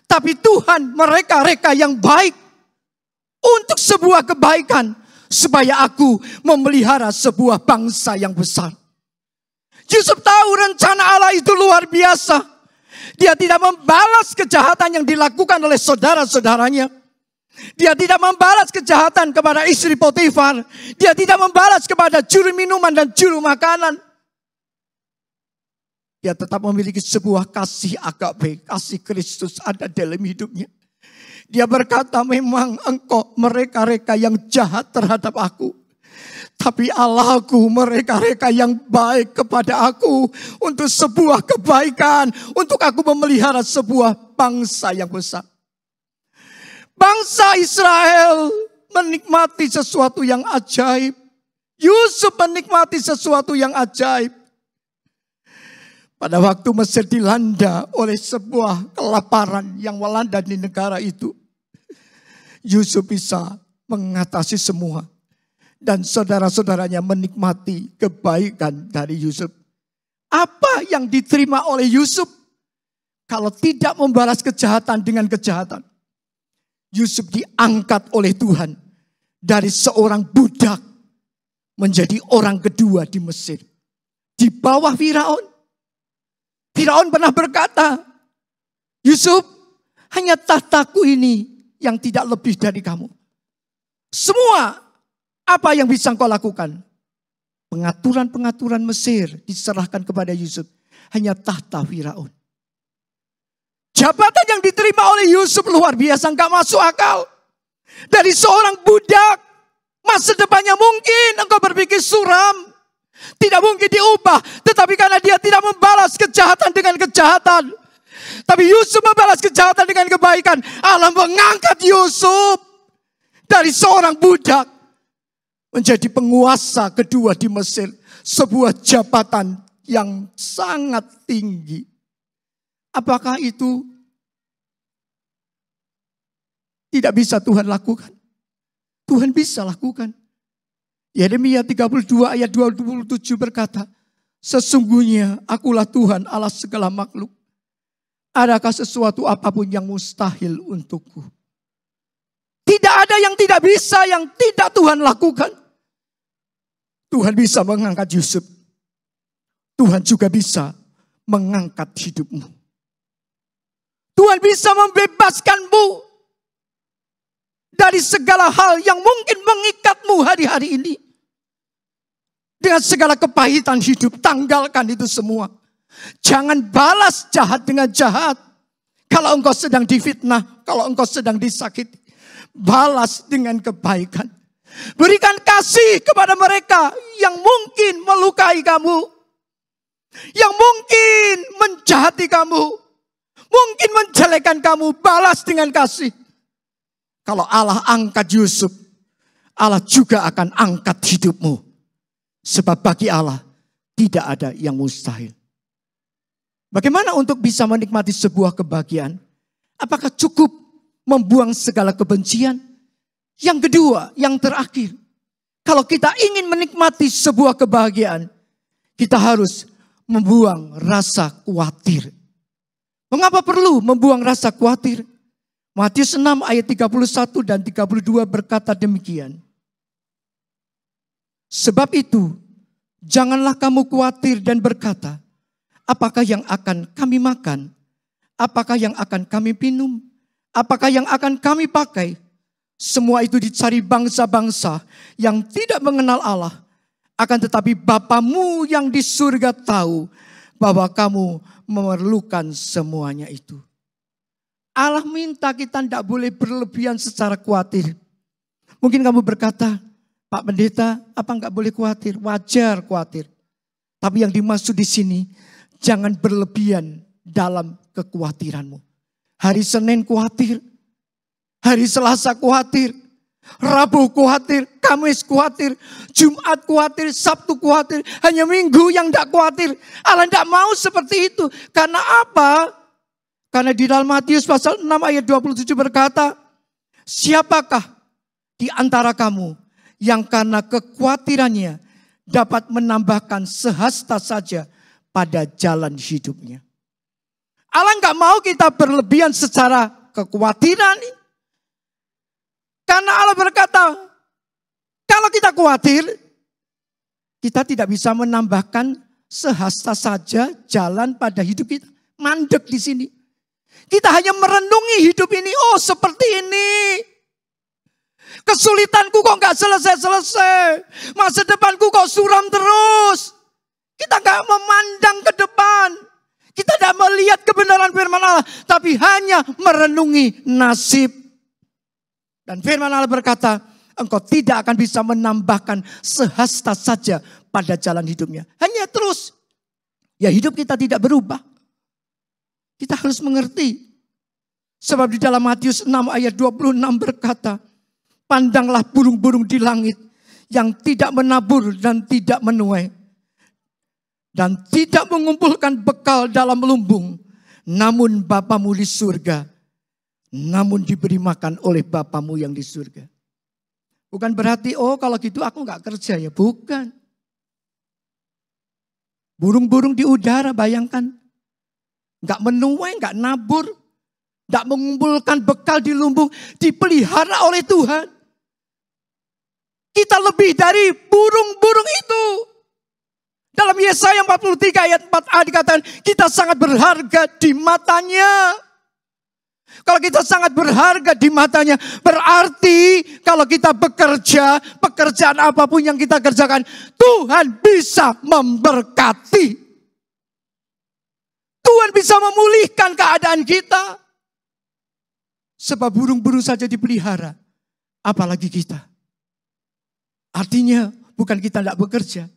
Speaker 4: tapi Tuhan mereka-reka yang baik untuk sebuah kebaikan, supaya aku memelihara sebuah bangsa yang besar. Yusuf tahu rencana Allah itu luar biasa. Dia tidak membalas kejahatan yang dilakukan oleh saudara-saudaranya. Dia tidak membalas kejahatan kepada istri Potifar. Dia tidak membalas kepada juru minuman dan juru makanan. Dia tetap memiliki sebuah kasih agape, kasih Kristus ada dalam hidupnya. Dia berkata, memang engkau mereka-reka yang jahat terhadap aku, tapi Allahku mereka-reka yang baik kepada aku untuk sebuah kebaikan, untuk aku memelihara sebuah bangsa yang besar. Bangsa Israel menikmati sesuatu yang ajaib. Yusuf menikmati sesuatu yang ajaib. Pada waktu Mesir dilanda oleh sebuah kelaparan yang melanda di negara itu, Yusuf bisa mengatasi semua. Dan saudara-saudaranya menikmati kebaikan dari Yusuf. Apa yang diterima oleh Yusuf kalau tidak membalas kejahatan dengan kejahatan? Yusuf diangkat oleh Tuhan dari seorang budak menjadi orang kedua di Mesir. Di bawah Firaun. Firaun pernah berkata, Yusuf, hanya tahtaku ini yang tidak lebih dari kamu. Semua apa yang bisa engkau lakukan? Pengaturan-pengaturan Mesir diserahkan kepada Yusuf. Hanya tahta Firaun. Jabatan yang diterima oleh Yusuf luar biasa, enggak masuk akal. Dari seorang budak, masa depannya mungkin engkau berpikir suram. Tidak mungkin diubah. Tetapi karena dia tidak membalas kejahatan dengan kejahatan. Tapi Yusuf membalas kejahatan dengan kebaikan. Allah mengangkat Yusuf dari seorang budak menjadi penguasa kedua di Mesir. Sebuah jabatan yang sangat tinggi. Apakah itu tidak bisa Tuhan lakukan? Tuhan bisa lakukan. Yeremia 32 ayat 27 berkata, sesungguhnya akulah Tuhan Allah segala makhluk. Adakah sesuatu apapun yang mustahil untukku? Tidak ada yang tidak bisa, yang tidak Tuhan lakukan. Tuhan bisa mengangkat Yusuf. Tuhan juga bisa mengangkat hidupmu. Tuhan bisa membebaskanmu dari segala hal yang mungkin mengikatmu hari-hari ini. Dengan segala kepahitan hidup, tanggalkan itu semua. Jangan balas jahat dengan jahat. Kalau engkau sedang difitnah, kalau engkau sedang disakiti, balas dengan kebaikan. Berikan kasih kepada mereka yang mungkin melukai kamu, yang mungkin menjahati kamu, mungkin menjelekkan kamu, balas dengan kasih. Kalau Allah angkat Yusuf, Allah juga akan angkat hidupmu. Sebab bagi Allah tidak ada yang mustahil. Bagaimana untuk bisa menikmati sebuah kebahagiaan? Apakah cukup membuang segala kebencian? Yang kedua, yang terakhir. Kalau kita ingin menikmati sebuah kebahagiaan, kita harus membuang rasa khawatir. Mengapa perlu membuang rasa khawatir? Matius 6 ayat 31 dan 32 berkata demikian. Sebab itu, janganlah kamu khawatir dan berkata, apakah yang akan kami makan? Apakah yang akan kami minum? Apakah yang akan kami pakai? Semua itu dicari bangsa-bangsa yang tidak mengenal Allah. Akan tetapi Bapamu yang di surga tahu bahwa kamu memerlukan semuanya itu. Allah minta kita tidak boleh berlebihan secara khawatir. Mungkin kamu berkata, Pak Pendeta, apa enggak boleh khawatir? Wajar khawatir. Tapi yang dimaksud di sini, jangan berlebihan dalam kekhawatiranmu. Hari Senin khawatir, hari Selasa khawatir, Rabu khawatir, Kamis khawatir, Jumat khawatir, Sabtu khawatir, hanya Minggu yang tidak khawatir. Allah tidak mau seperti itu. Karena apa? Karena di dalam Matius pasal 6 ayat 27 berkata, siapakah di antara kamu yang karena kekhawatirannya dapat menambahkan sehasta saja pada jalan hidupnya. Allah nggak mau kita berlebihan secara kekhawatiran. Karena Allah berkata, kalau kita khawatir, kita tidak bisa menambahkan sehasta saja jalan pada hidup kita. Mandek di sini. Kita hanya merenungi hidup ini, oh seperti ini. Kesulitanku kok gak selesai-selesai. Masa depanku kok suram terus. Kita gak memandang ke depan. Kita tidak melihat kebenaran firman Allah. Tapi hanya merenungi nasib. Dan firman Allah berkata, engkau tidak akan bisa menambahkan sehasta saja pada jalan hidupnya. Hanya terus. Ya hidup kita tidak berubah. Kita harus mengerti. Sebab di dalam Matius 6 ayat 26 berkata, pandanglah burung-burung di langit yang tidak menabur dan tidak menuai. Dan tidak mengumpulkan bekal dalam lumbung. Namun Bapamu di surga, namun diberi makan oleh Bapamu yang di surga. Bukan berarti, oh kalau gitu aku gak kerja ya. Bukan. Burung-burung di udara bayangkan. Gak menuai, gak nabur. Gak mengumpulkan bekal di lumbung. Dipelihara oleh Tuhan. Kita lebih dari burung-burung itu. Dalam Yesaya 43 ayat 4a dikatakan kita sangat berharga di matanya. Kalau kita sangat berharga di matanya, berarti kalau kita bekerja, pekerjaan apapun yang kita kerjakan, Tuhan bisa memberkati. Tuhan bisa memulihkan keadaan kita. Sebab burung-burung saja dipelihara, apalagi kita. Artinya bukan kita tidak bekerja.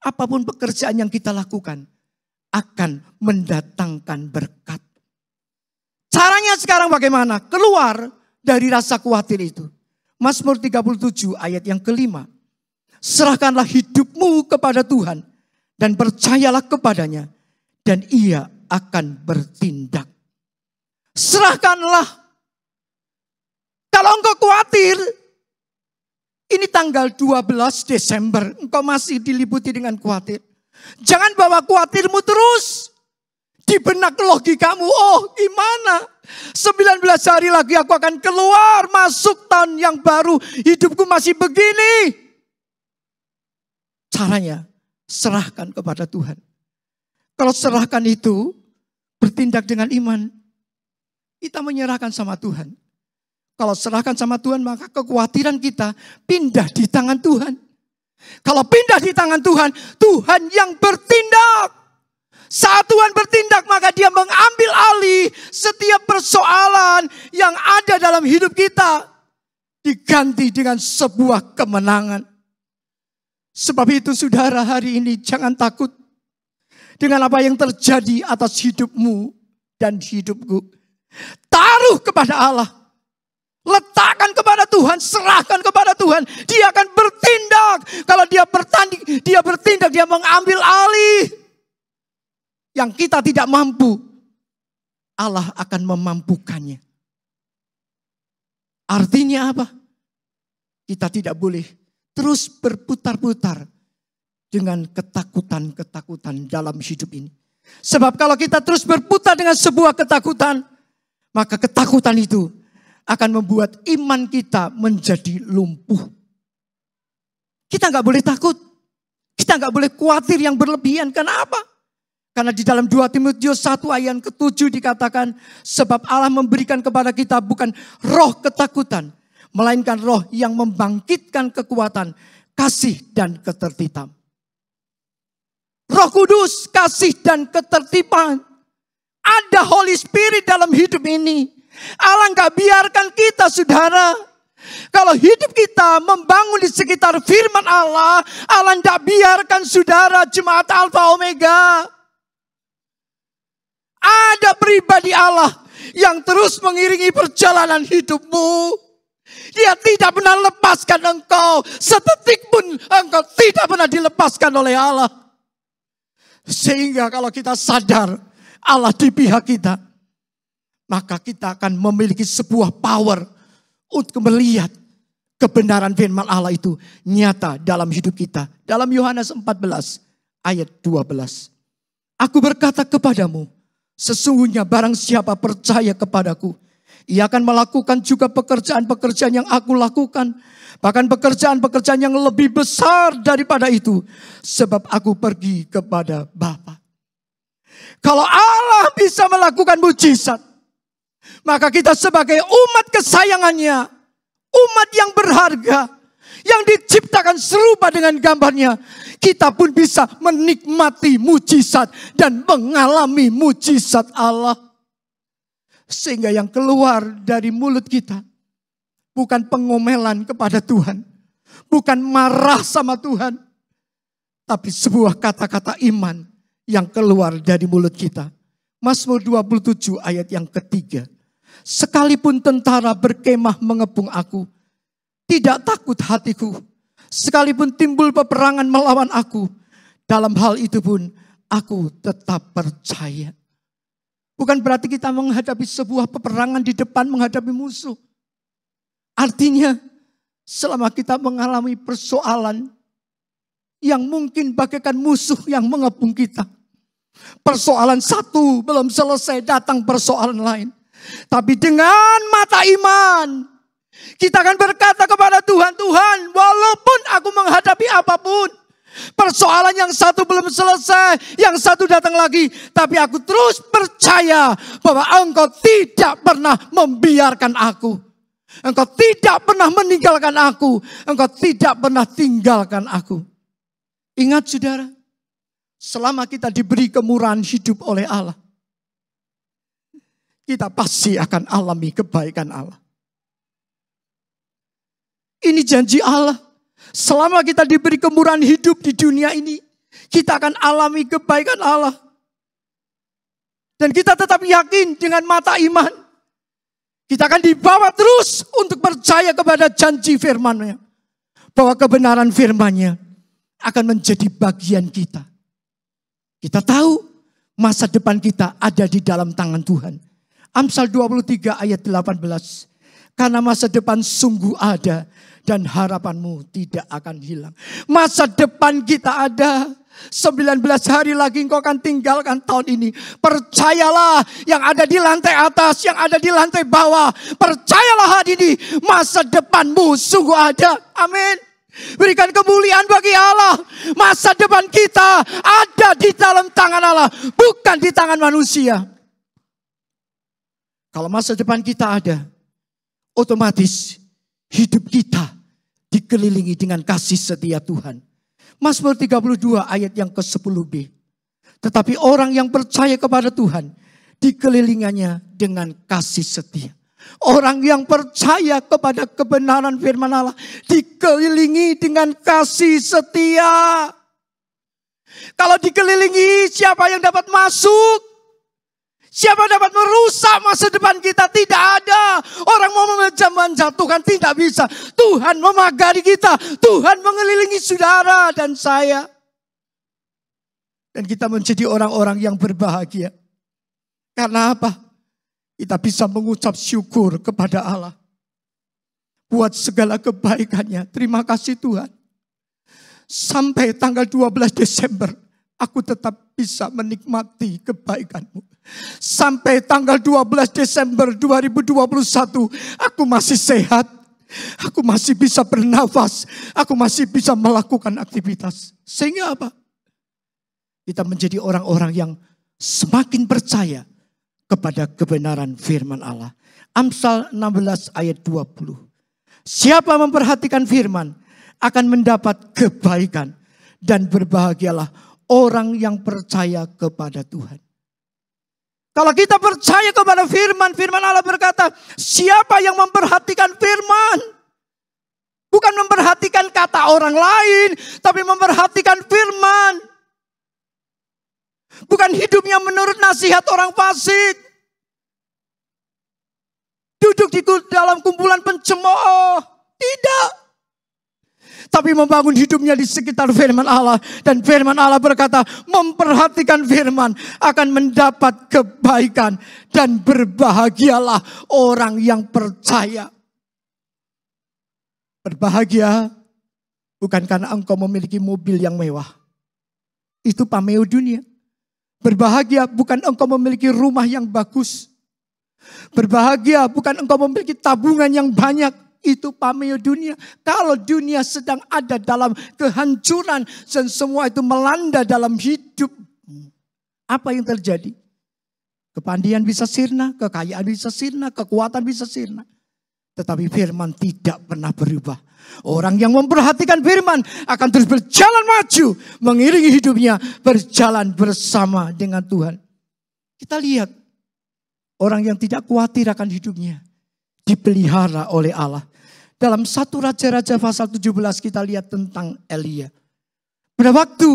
Speaker 4: Apapun pekerjaan yang kita lakukan akan mendatangkan berkat. Caranya sekarang bagaimana? Keluar dari rasa khawatir itu. Mazmur 37 ayat yang kelima. Serahkanlah hidupmu kepada Tuhan dan percayalah kepadanya dan Ia akan bertindak. Serahkanlah. Kalau engkau khawatir, ini tanggal 12 Desember, engkau masih diliputi dengan khawatir. Jangan bawa khawatirmu terus di benak logikamu. Oh gimana? 19 hari lagi aku akan keluar, masuk tahun yang baru. Hidupku masih begini. Caranya, serahkan kepada Tuhan. Kalau serahkan itu, bertindak dengan iman. Kita menyerahkan sama Tuhan. Kalau serahkan sama Tuhan, maka kekhawatiran kita pindah di tangan Tuhan. Kalau pindah di tangan Tuhan, Tuhan yang bertindak. Saat Tuhan bertindak, maka Dia mengambil alih setiap persoalan yang ada dalam hidup kita. Diganti dengan sebuah kemenangan. Sebab itu saudara, hari ini jangan takut dengan apa yang terjadi atas hidupmu dan hidupku. Taruh kepada Allah. Letakkan kepada Tuhan, serahkan kepada Tuhan. Dia akan bertindak. Kalau Dia bertindak, Dia mengambil alih. Yang kita tidak mampu, Allah akan memampukannya. Artinya apa? Kita tidak boleh terus berputar-putar dengan ketakutan-ketakutan dalam hidup ini. Sebab kalau kita terus berputar dengan sebuah ketakutan, maka ketakutan itu akan membuat iman kita menjadi lumpuh. Kita nggak boleh takut. Kita nggak boleh khawatir yang berlebihan. Kenapa? Karena di dalam 2 Timotius 1 ayat ke-7 dikatakan, sebab Allah memberikan kepada kita bukan roh ketakutan, melainkan roh yang membangkitkan kekuatan, kasih dan ketertiban. Roh Kudus, kasih dan ketertiban. Ada Holy Spirit dalam hidup ini. Allah nggak biarkan kita, saudara. Kalau hidup kita membangun di sekitar firman Allah, Allah nggak biarkan saudara jemaat Alfa Omega. Ada pribadi Allah yang terus mengiringi perjalanan hidupmu. Dia tidak pernah lepaskan engkau. Sedetik pun engkau tidak pernah dilepaskan oleh Allah. Sehingga kalau kita sadar Allah di pihak kita, maka kita akan memiliki sebuah power untuk melihat kebenaran firman Allah itu nyata dalam hidup kita. Dalam Yohanes 14 ayat 12. Aku berkata kepadamu, sesungguhnya barang siapa percaya kepadaku, ia akan melakukan juga pekerjaan-pekerjaan yang aku lakukan. Bahkan pekerjaan-pekerjaan yang lebih besar daripada itu. Sebab aku pergi kepada Bapa. Kalau Allah bisa melakukan mujizat, maka kita sebagai umat kesayangannya, umat yang berharga, yang diciptakan serupa dengan gambarnya, kita pun bisa menikmati mujizat dan mengalami mujizat Allah. Sehingga yang keluar dari mulut kita bukan pengomelan kepada Tuhan, bukan marah sama Tuhan, tapi sebuah kata-kata iman yang keluar dari mulut kita. Mazmur 27 ayat yang ketiga. Sekalipun tentara berkemah mengepung aku, tidak takut hatiku. Sekalipun timbul peperangan melawan aku, dalam hal itu pun aku tetap percaya. Bukan berarti kita menghadapi sebuah peperangan di depan menghadapi musuh. Artinya selama kita mengalami persoalan yang mungkin bagaikan musuh yang mengepung kita. Persoalan satu belum selesai, datang persoalan lain. Tapi dengan mata iman kita akan berkata kepada Tuhan, Tuhan, walaupun aku menghadapi apapun, persoalan yang satu belum selesai, yang satu datang lagi, tapi aku terus percaya bahwa Engkau tidak pernah membiarkan aku. Engkau tidak pernah meninggalkan aku. Engkau tidak pernah tinggalkan aku. Ingat saudara, selama kita diberi kemurahan hidup oleh Allah, kita pasti akan alami kebaikan Allah. Ini janji Allah. Selama kita diberi kemurahan hidup di dunia ini, kita akan alami kebaikan Allah. Dan kita tetap yakin dengan mata iman. Kita akan dibawa terus untuk percaya kepada janji firman-Nya. Bahwa kebenaran firman-Nya akan menjadi bagian kita. Kita tahu masa depan kita ada di dalam tangan Tuhan. Amsal 23 ayat 18. Karena masa depan sungguh ada dan harapanmu tidak akan hilang. Masa depan kita ada. 19 hari lagi engkau akan tinggalkan tahun ini. Percayalah, yang ada di lantai atas, yang ada di lantai bawah. Percayalah hari ini, masa depanmu sungguh ada. Amin. Berikan kemuliaan bagi Allah. Masa depan kita ada di dalam tangan Allah, bukan di tangan manusia. Kalau masa depan kita ada, otomatis hidup kita dikelilingi dengan kasih setia Tuhan. Mazmur 32 ayat yang ke-10b. Tetapi orang yang percaya kepada Tuhan dikelilingannya dengan kasih setia. Orang yang percaya kepada kebenaran firman Allah dikelilingi dengan kasih setia. Kalau dikelilingi, siapa yang dapat masuk? Siapa dapat merusak masa depan kita? Tidak ada. Orang mau menjatuhkan, tidak bisa. Tuhan memagari kita. Tuhan mengelilingi saudara dan saya. Dan kita menjadi orang-orang yang berbahagia. Karena apa? Kita bisa mengucap syukur kepada Allah. Buat segala kebaikannya. Terima kasih Tuhan. sampai tanggal 12 Desember aku tetap bisa menikmati kebaikan-Mu. Sampai tanggal 12 Desember 2021 aku masih sehat. Aku masih bisa bernafas. Aku masih bisa melakukan aktivitas. Sehingga apa? Kita menjadi orang-orang yang semakin percaya kepada kebenaran firman Allah. Amsal 16 ayat 20. Siapa memperhatikan firman akan mendapat kebaikan. Dan berbahagialah orang yang percaya kepada Tuhan. Kalau kita percaya kepada firman, firman Allah berkata, siapa yang memperhatikan firman? Bukan memperhatikan kata orang lain, tapi memperhatikan firman. Bukan hidupnya menurut nasihat orang fasik. Duduk di dalam kumpulan pencemooh. Tidak. Tapi membangun hidupnya di sekitar firman Allah. Dan firman Allah berkata, memperhatikan firman akan mendapat kebaikan. Dan berbahagialah orang yang percaya. Berbahagia bukan karena engkau memiliki mobil yang mewah. Itu pameo dunia. Berbahagia bukan engkau memiliki rumah yang bagus. Berbahagia bukan engkau memiliki tabungan yang banyak. Itu pameo dunia. Kalau dunia sedang ada dalam kehancuran dan semua itu melanda dalam hidup, apa yang terjadi? Kepandaian bisa sirna, kekayaan bisa sirna, kekuatan bisa sirna. Tetapi firman tidak pernah berubah. Orang yang memperhatikan firman akan terus berjalan maju, mengiringi hidupnya, berjalan bersama dengan Tuhan. Kita lihat orang yang tidak khawatir akan hidupnya, dipelihara oleh Allah. Dalam 1 Raja-Raja pasal 17 kita lihat tentang Elia. Pada waktu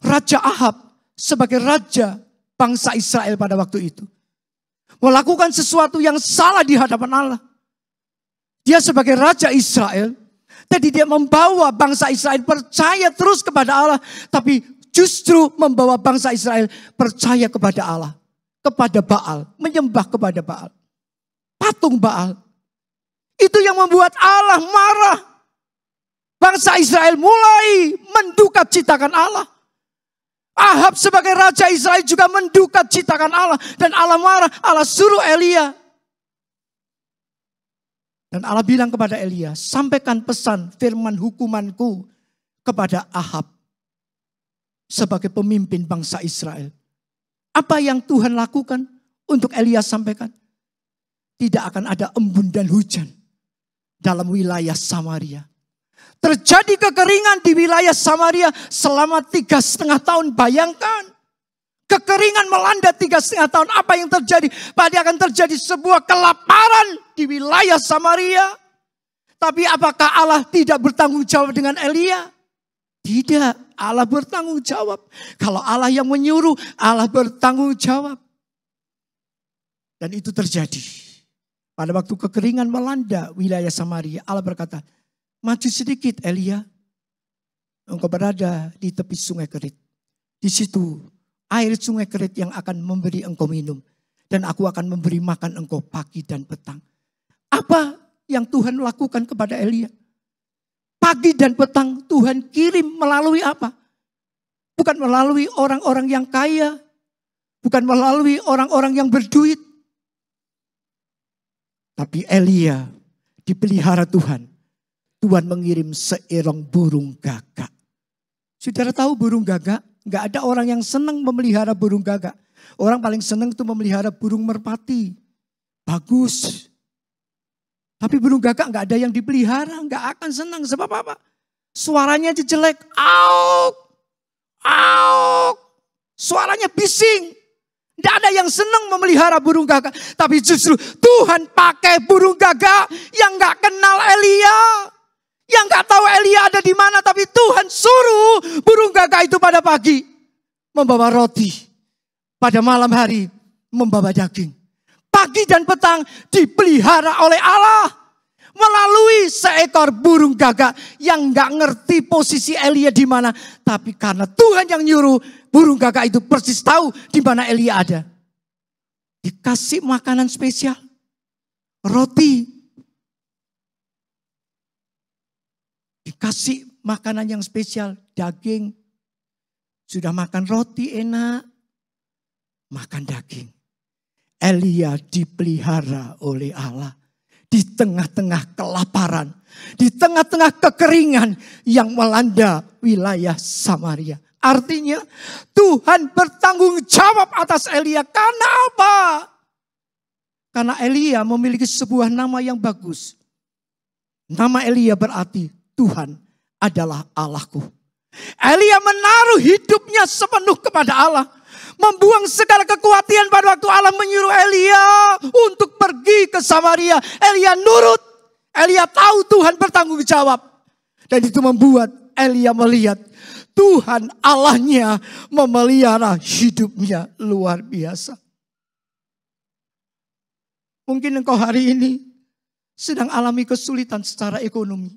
Speaker 4: Raja Ahab sebagai raja bangsa Israel pada waktu itu melakukan sesuatu yang salah di hadapan Allah. Dia sebagai raja Israel, jadi dia membawa bangsa Israel percaya terus kepada Allah, tapi justru membawa bangsa Israel percaya kepada Allah, kepada Baal, menyembah kepada Baal. Patung Baal. Itu yang membuat Allah marah. Bangsa Israel mulai menduka citakan Allah. Ahab sebagai raja Israel juga menduka citakan Allah. Dan Allah marah, Allah suruh Elia. Dan Allah bilang kepada Elia, sampaikan pesan firman hukumanku kepada Ahab. Sebagai pemimpin bangsa Israel. Apa yang Tuhan lakukan untuk Elia sampaikan? Tidak akan ada embun dan hujan dalam wilayah Samaria. Terjadi kekeringan di wilayah Samaria selama 3,5 tahun. Bayangkan. Kekeringan melanda 3,5 tahun. Apa yang terjadi? Pada akan terjadi sebuah kelaparan di wilayah Samaria. Tapi apakah Allah tidak bertanggung jawab dengan Elia? Tidak. Allah bertanggung jawab. Kalau Allah yang menyuruh, Allah bertanggung jawab. Dan itu terjadi. Pada waktu kekeringan melanda wilayah Samaria, Allah berkata, maju sedikit Elia. Engkau berada di tepi sungai Kerit. Di situ air sungai Kerit yang akan memberi engkau minum. Dan aku akan memberi makan engkau pagi dan petang. Apa yang Tuhan lakukan kepada Elia? Pagi dan petang Tuhan kirim melalui apa? Bukan melalui orang-orang yang kaya. Bukan melalui orang-orang yang berduit. Tapi Elia dipelihara Tuhan. Tuhan mengirim seirong burung gagak. Saudara tahu burung gagak? Gak ada orang yang senang memelihara burung gagak. Orang paling senang itu memelihara burung merpati. Bagus. Tapi burung gagak gak ada yang dipelihara. Gak akan senang. Sebab apa? Suaranya aja jelek. Auk. Auk. Suaranya bising. Tidak ada yang senang memelihara burung gagak. Tapi justru Tuhan pakai burung gagak yang gak kenal Elia. Yang gak tahu Elia ada di mana. Tapi Tuhan suruh burung gagak itu pada pagi membawa roti. Pada malam hari membawa daging. Pagi dan petang dipelihara oleh Allah. Melalui seekor burung gagak yang gak ngerti posisi Elia di mana. Tapi karena Tuhan yang nyuruh, burung gagak itu persis tahu di mana Elia ada. Dikasih makanan spesial. Roti. Dikasih dikasih makanan yang spesial, daging. Sudah makan roti enak, makan daging. Elia dipelihara oleh Allah di tengah-tengah kelaparan, di tengah-tengah kekeringan yang melanda wilayah Samaria. Artinya Tuhan bertanggung jawab atas Elia. Karena apa? Karena Elia memiliki sebuah nama yang bagus. Nama Elia berarti Tuhan adalah Allahku. Elia menaruh hidupnya sepenuh kepada Allah. Membuang segala kekhawatiran pada waktu Allah menyuruh Elia untuk pergi ke Samaria. Elia nurut. Elia tahu Tuhan bertanggung jawab. Dan itu membuat Elia melihat Tuhan Allahnya memelihara hidupnya luar biasa. Mungkin engkau hari ini sedang alami kesulitan secara ekonomi.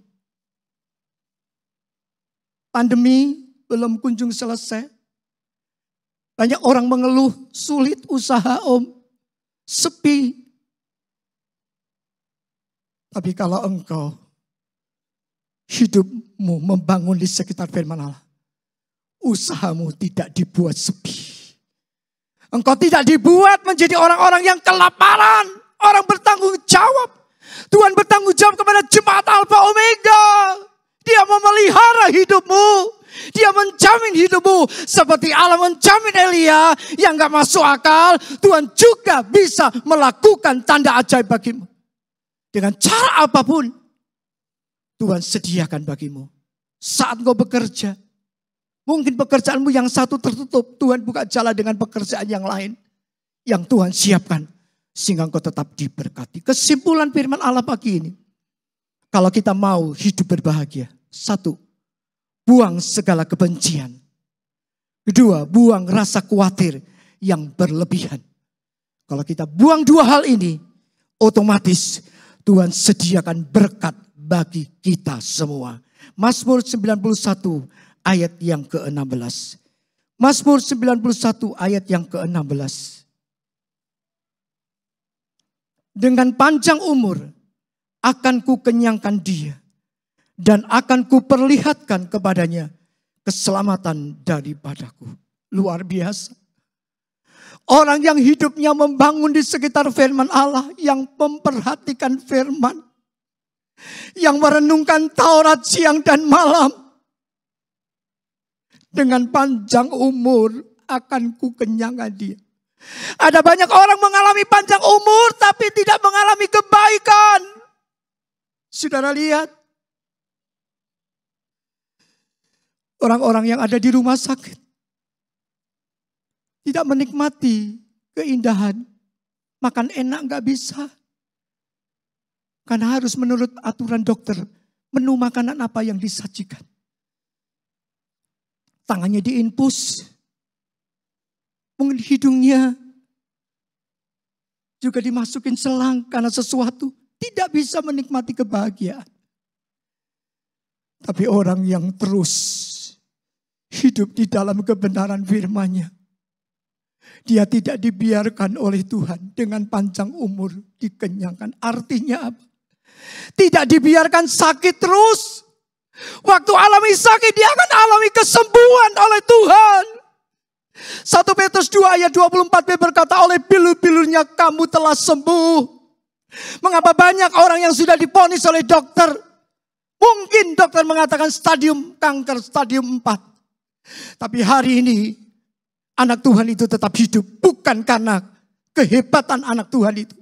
Speaker 4: Pandemi belum kunjung selesai. Banyak orang mengeluh, sulit usaha sepi. Tapi kalau engkau hidupmu membangun di sekitar firman Allah, usahamu tidak dibuat sepi. Engkau tidak dibuat menjadi orang-orang yang kelaparan. Orang bertanggung jawab. Tuhan bertanggung jawab kepada jemaat Alfa Omega. Dia memelihara hidupmu. Dia menjamin hidupmu. Seperti Allah menjamin Elia yang gak masuk akal. Tuhan juga bisa melakukan tanda ajaib bagimu. Dengan cara apapun Tuhan sediakan bagimu. Saat engkau bekerja, mungkin pekerjaanmu yang satu tertutup, Tuhan buka jalan dengan pekerjaan yang lain yang Tuhan siapkan sehingga engkau tetap diberkati. Kesimpulan firman Allah pagi ini, kalau kita mau hidup berbahagia, satu, buang segala kebencian. Kedua, buang rasa khawatir yang berlebihan. Kalau kita buang dua hal ini, otomatis Tuhan sediakan berkat bagi kita semua. Mazmur 91 ayat yang ke-16. Mazmur 91 ayat yang ke-16. Dengan panjang umur akan ku kenyangkan dia dan akan ku perlihatkan kepadanya keselamatan daripadaku. Luar biasa. Orang yang hidupnya membangun di sekitar firman Allah, yang memperhatikan firman, yang merenungkan Taurat siang dan malam. Dengan panjang umur akan ku kenyangkan dia. Ada banyak orang mengalami panjang umur tapi tidak mengalami kebaikan. Saudara lihat. Orang-orang yang ada di rumah sakit. Tidak menikmati keindahan. Makan enak gak bisa. Karena harus menurut aturan dokter. Menu makanan apa yang disajikan. Tangannya diinfus. Mungkin hidungnya juga dimasukin selang karena sesuatu. Tidak bisa menikmati kebahagiaan. Tapi orang yang terus hidup di dalam kebenaran firman-Nya, dia tidak dibiarkan oleh Tuhan dengan panjang umur dikenyangkan. Artinya apa? Tidak dibiarkan sakit terus. Waktu alami sakit dia akan alami kesembuhan oleh Tuhan. 1 Petrus 2 ayat 24b berkata, oleh pilu-pilunya kamu telah sembuh. Mengapa banyak orang yang sudah divonis oleh dokter? Mungkin dokter mengatakan stadium kanker, stadium 4. Tapi hari ini anak Tuhan itu tetap hidup. Bukan karena kehebatan anak Tuhan itu.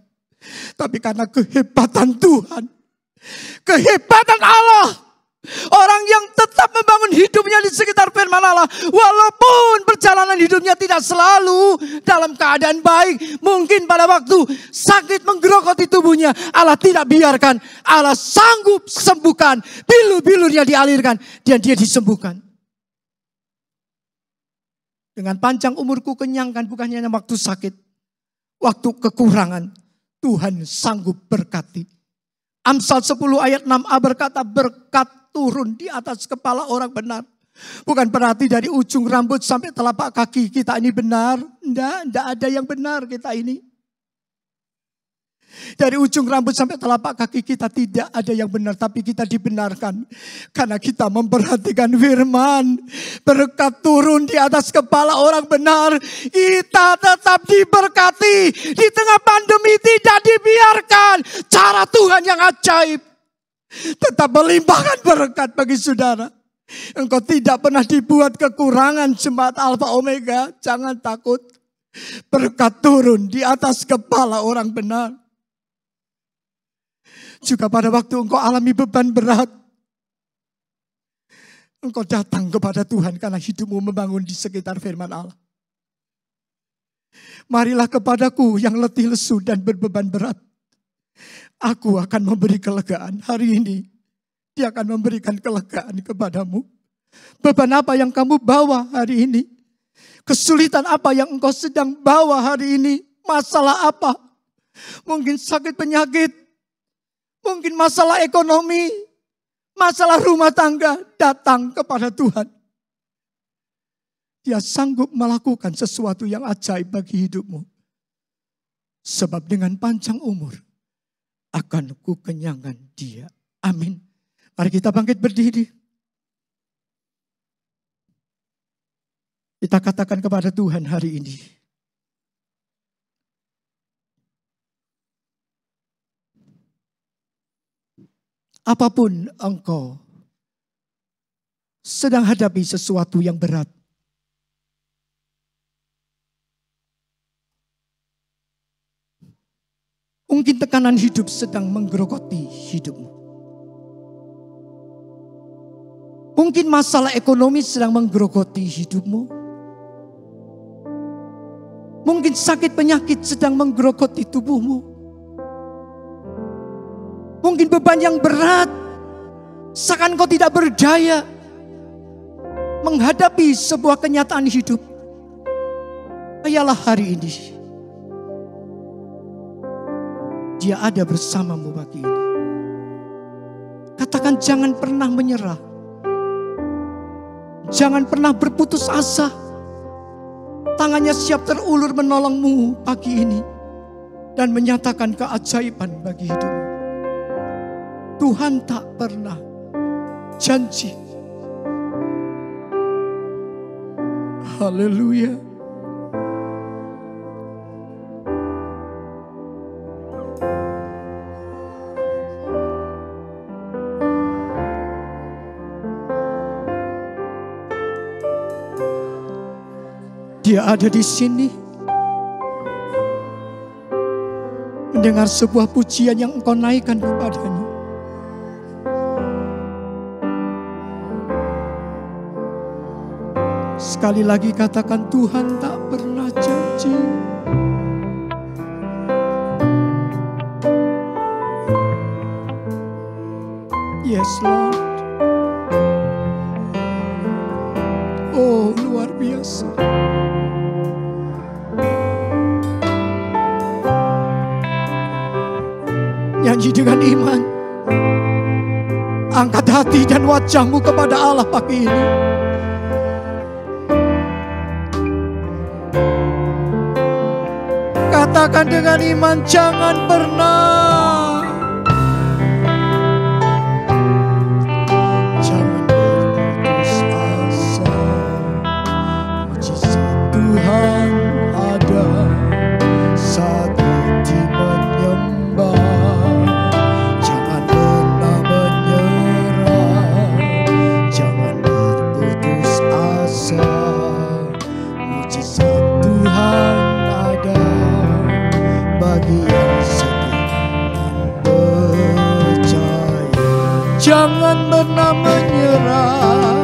Speaker 4: Tapi karena kehebatan Tuhan. Kehebatan Allah. Orang yang tetap membangun hidupnya di sekitar firman Allah. Walaupun perjalanan hidupnya tidak selalu dalam keadaan baik. Mungkin pada waktu sakit menggerogoti tubuhnya. Allah tidak biarkan. Allah sanggup sembuhkan. Bilu-bilunya dialirkan. Dan dia disembuhkan. Dengan panjang umurku kenyangkan. Bukan hanya waktu sakit. Waktu kekurangan. Tuhan sanggup berkati. Amsal 10 ayat 6a berkata, berkat turun di atas kepala orang benar. Bukan berarti dari ujung rambut sampai telapak kaki kita ini benar. Tidak ada yang benar kita ini. Dari ujung rambut sampai telapak kaki kita tidak ada yang benar, tapi kita dibenarkan karena kita memperhatikan firman. Berkat turun di atas kepala orang benar, kita tetap diberkati. Di tengah pandemi tidak dibiarkan. Cara Tuhan yang ajaib tetap melimpahkan berkat bagi saudara. Engkau tidak pernah dibuat kekurangan, jemaat Alfa Omega. Jangan takut. Berkat turun di atas kepala orang benar. Juga pada waktu engkau alami beban berat, engkau datang kepada Tuhan karena hidupmu membangun di sekitar firman Allah. Marilah kepadaku yang letih lesu dan berbeban berat. Aku akan memberi kelegaan. Hari ini Dia akan memberikan kelegaan kepadamu. Beban apa yang kamu bawa hari ini? Kesulitan apa yang engkau sedang bawa hari ini? Masalah apa? Mungkin sakit penyakit. Mungkin masalah ekonomi, masalah rumah tangga, datang kepada Tuhan. Dia sanggup melakukan sesuatu yang ajaib bagi hidupmu. Sebab dengan panjang umur akan kukenyangkan dia. Amin. Mari kita bangkit berdiri. Kita katakan kepada Tuhan hari ini. Apapun engkau sedang hadapi sesuatu yang berat. Mungkin tekanan hidup sedang menggerogoti hidupmu. Mungkin masalah ekonomi sedang menggerogoti hidupmu. Mungkin sakit penyakit sedang menggerogoti tubuhmu. Mungkin beban yang berat, seakan kau tidak berdaya menghadapi sebuah kenyataan hidup. Ayolah hari ini, Dia ada bersamamu pagi ini. Katakan jangan pernah menyerah. Jangan pernah berputus asa. Tangannya siap terulur menolongmu pagi ini. Dan menyatakan keajaiban bagi hidupmu. Tuhan tak pernah janji. Haleluya. Dia ada di sini. Mendengar sebuah pujian yang engkau naikkan kepadanya. Sekali lagi katakan Tuhan tak pernah janji. Yes Lord. Oh luar biasa. Nyanyi dengan iman. Angkat hati dan wajahmu kepada Allah pagi ini. Katakan dengan iman, jangan pernah. Jangan berputus asa. Mujizat Tuhan ada saat hati menyembah. Jangan pernah menyerah. Jangan berputus asa. Mujizat Tuhan ada bagi yang setia percaya. Jangan pernah menyerah.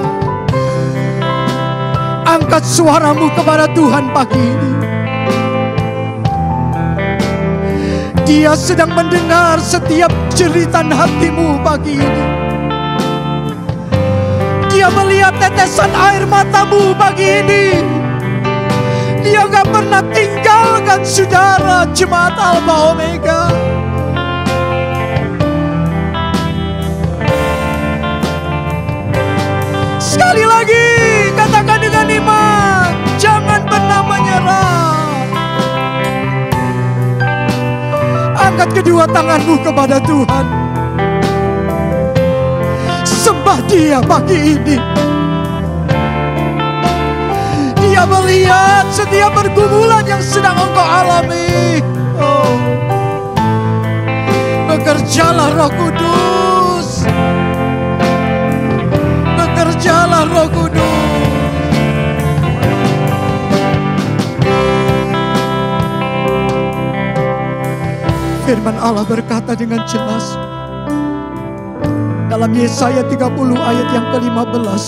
Speaker 4: Angkat suaramu kepada Tuhan pagi ini. Dia sedang mendengar setiap jeritan hatimu pagi ini. Dia melihat tetesan air matamu pagi ini. Dia gak pernah tinggalkan saudara, jemaat Alfa Omega. Sekali lagi katakan dengan iman, jangan pernah menyerah. Angkat kedua tanganmu kepada Tuhan. Sembah Dia pagi ini. Dia melihat setiap pergumulan yang sedang engkau alami. Oh. Bekerjalah Roh Kudus. Bekerjalah Roh Kudus. Firman Allah berkata dengan jelas dalam Yesaya 30 ayat yang ke-15.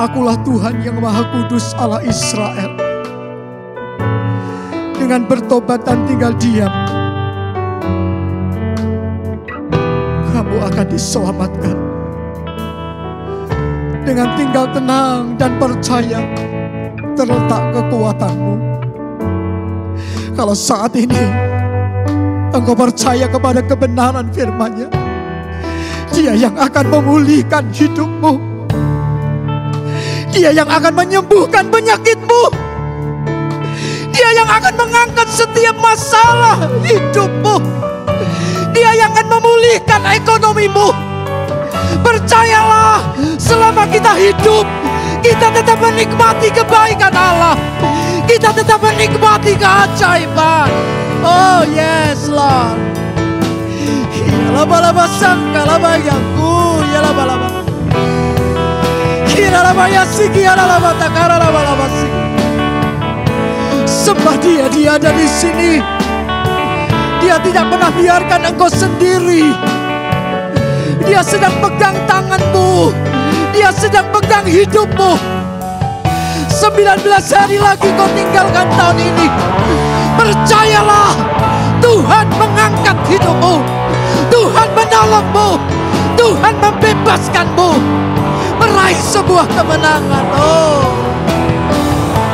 Speaker 4: Akulah Tuhan yang Maha Kudus Allah Israel. Dengan bertobat dan tinggal diam, kamu akan diselamatkan. Dengan tinggal tenang dan percaya terletak kekuatanmu. Kalau saat ini engkau percaya kepada kebenaran firman-Nya, Dia yang akan memulihkan hidupmu. Dia yang akan menyembuhkan penyakitmu. Dia yang akan mengangkat setiap masalah hidupmu. Dia yang akan memulihkan ekonomimu. Percayalah, selama kita hidup, kita tetap menikmati kebaikan Allah. Kita tetap menikmati keajaiban. Oh yes Lord. Laba-laba sangka laba yangku ya laba-laba. Kira laba yasiki ya laba takara laba-laba sik. Sembah Dia, Dia ada di sini. Dia tidak pernah biarkan engkau sendiri. Dia sedang pegang tanganmu. Dia sedang pegang hidupmu. 19 hari lagi kau tinggalkan tahun ini. Percayalah, Tuhan mengangkat hidupmu. Tuhan menolongmu. Tuhan membebaskanmu. Meraih sebuah kemenangan. Oh,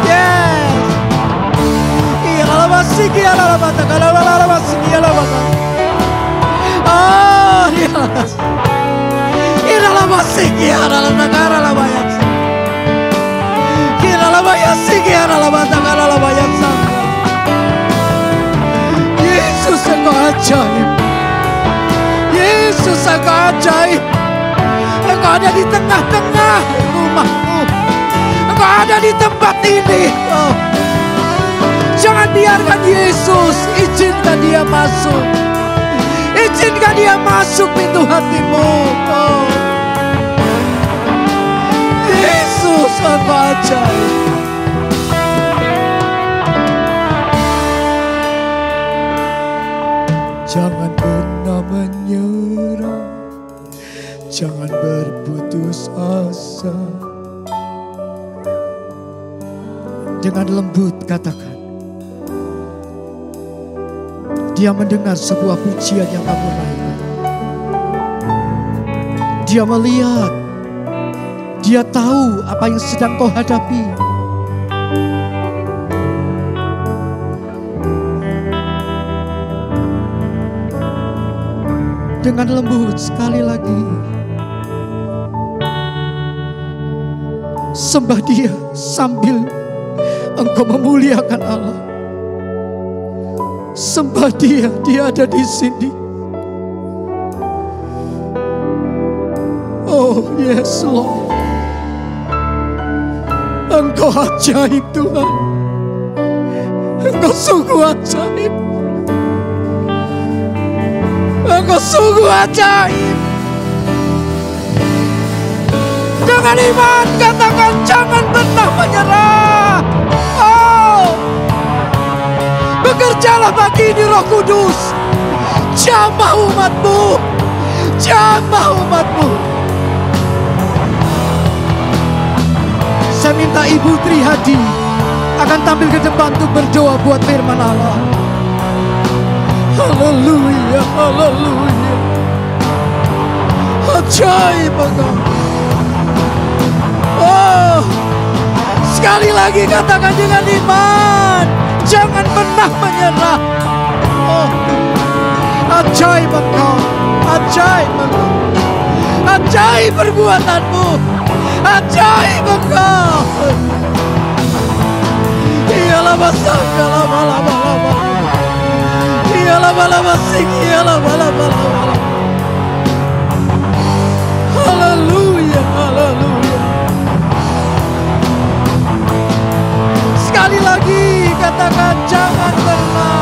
Speaker 4: yes. Yesus engkau ajaib. Yesus engkau ajaib. Engkau ada di tengah-tengah rumahmu. Engkau ada di tempat ini. Oh. Jangan biarkan Yesus, izinkan Dia masuk. Izinkan Dia masuk pintu hatimu. Oh. Yesus engkau ajaib. Jangan pernah menyerah, jangan berputus asa. Dengan lembut katakan, Dia mendengar sebuah pujian yang kamu naikkan. Dia melihat, Dia tahu apa yang sedang kau hadapi. Dengan lembut sekali lagi, sembah Dia sambil engkau memuliakan Allah. Sembah Dia, Dia ada di sini. Oh yes Lord, Engkau ajaib Tuhan. Engkau sungguh ajaib. Engkau sungguh ajaib. Dengan iman katakan, jangan pernah menyerah. Oh, bekerjalah pagi ini Roh Kudus. Jamah umatmu. Jamah umatmu. Saya minta Ibu Trihadi akan tampil ke depan untuk berdoa buat firman Allah. Haleluya, haleluya. Ajaib Engkau. Oh, sekali lagi katakan dengan iman, jangan pernah menyerah. Oh, ajaib Engkau, ajaib Engkau, ajaib perbuatanmu, ajaib Engkau. Iyalah basah, lama-lama. Haleluya, haleluya. Sekali lagi katakan jangan pernah.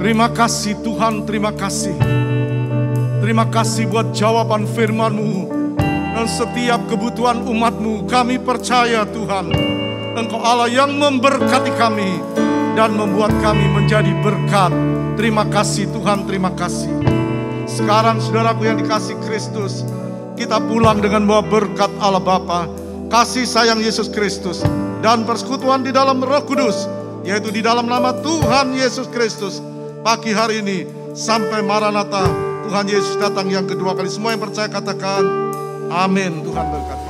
Speaker 3: Terima kasih Tuhan, terima kasih. Terima kasih buat jawaban firman-Mu dan setiap kebutuhan umat-Mu. Kami percaya Tuhan, Engkau Allah yang memberkati kami dan membuat kami menjadi berkat. Terima kasih Tuhan, terima kasih. Sekarang saudaraku yang dikasih Kristus, kita pulang dengan bawa berkat Allah Bapa, kasih sayang Yesus Kristus, dan persekutuan di dalam Roh Kudus, yaitu di dalam nama Tuhan Yesus Kristus, pagi hari ini sampai Maranatha, Tuhan Yesus datang yang kedua kali. Semua yang percaya katakan amin. Tuhan berkati.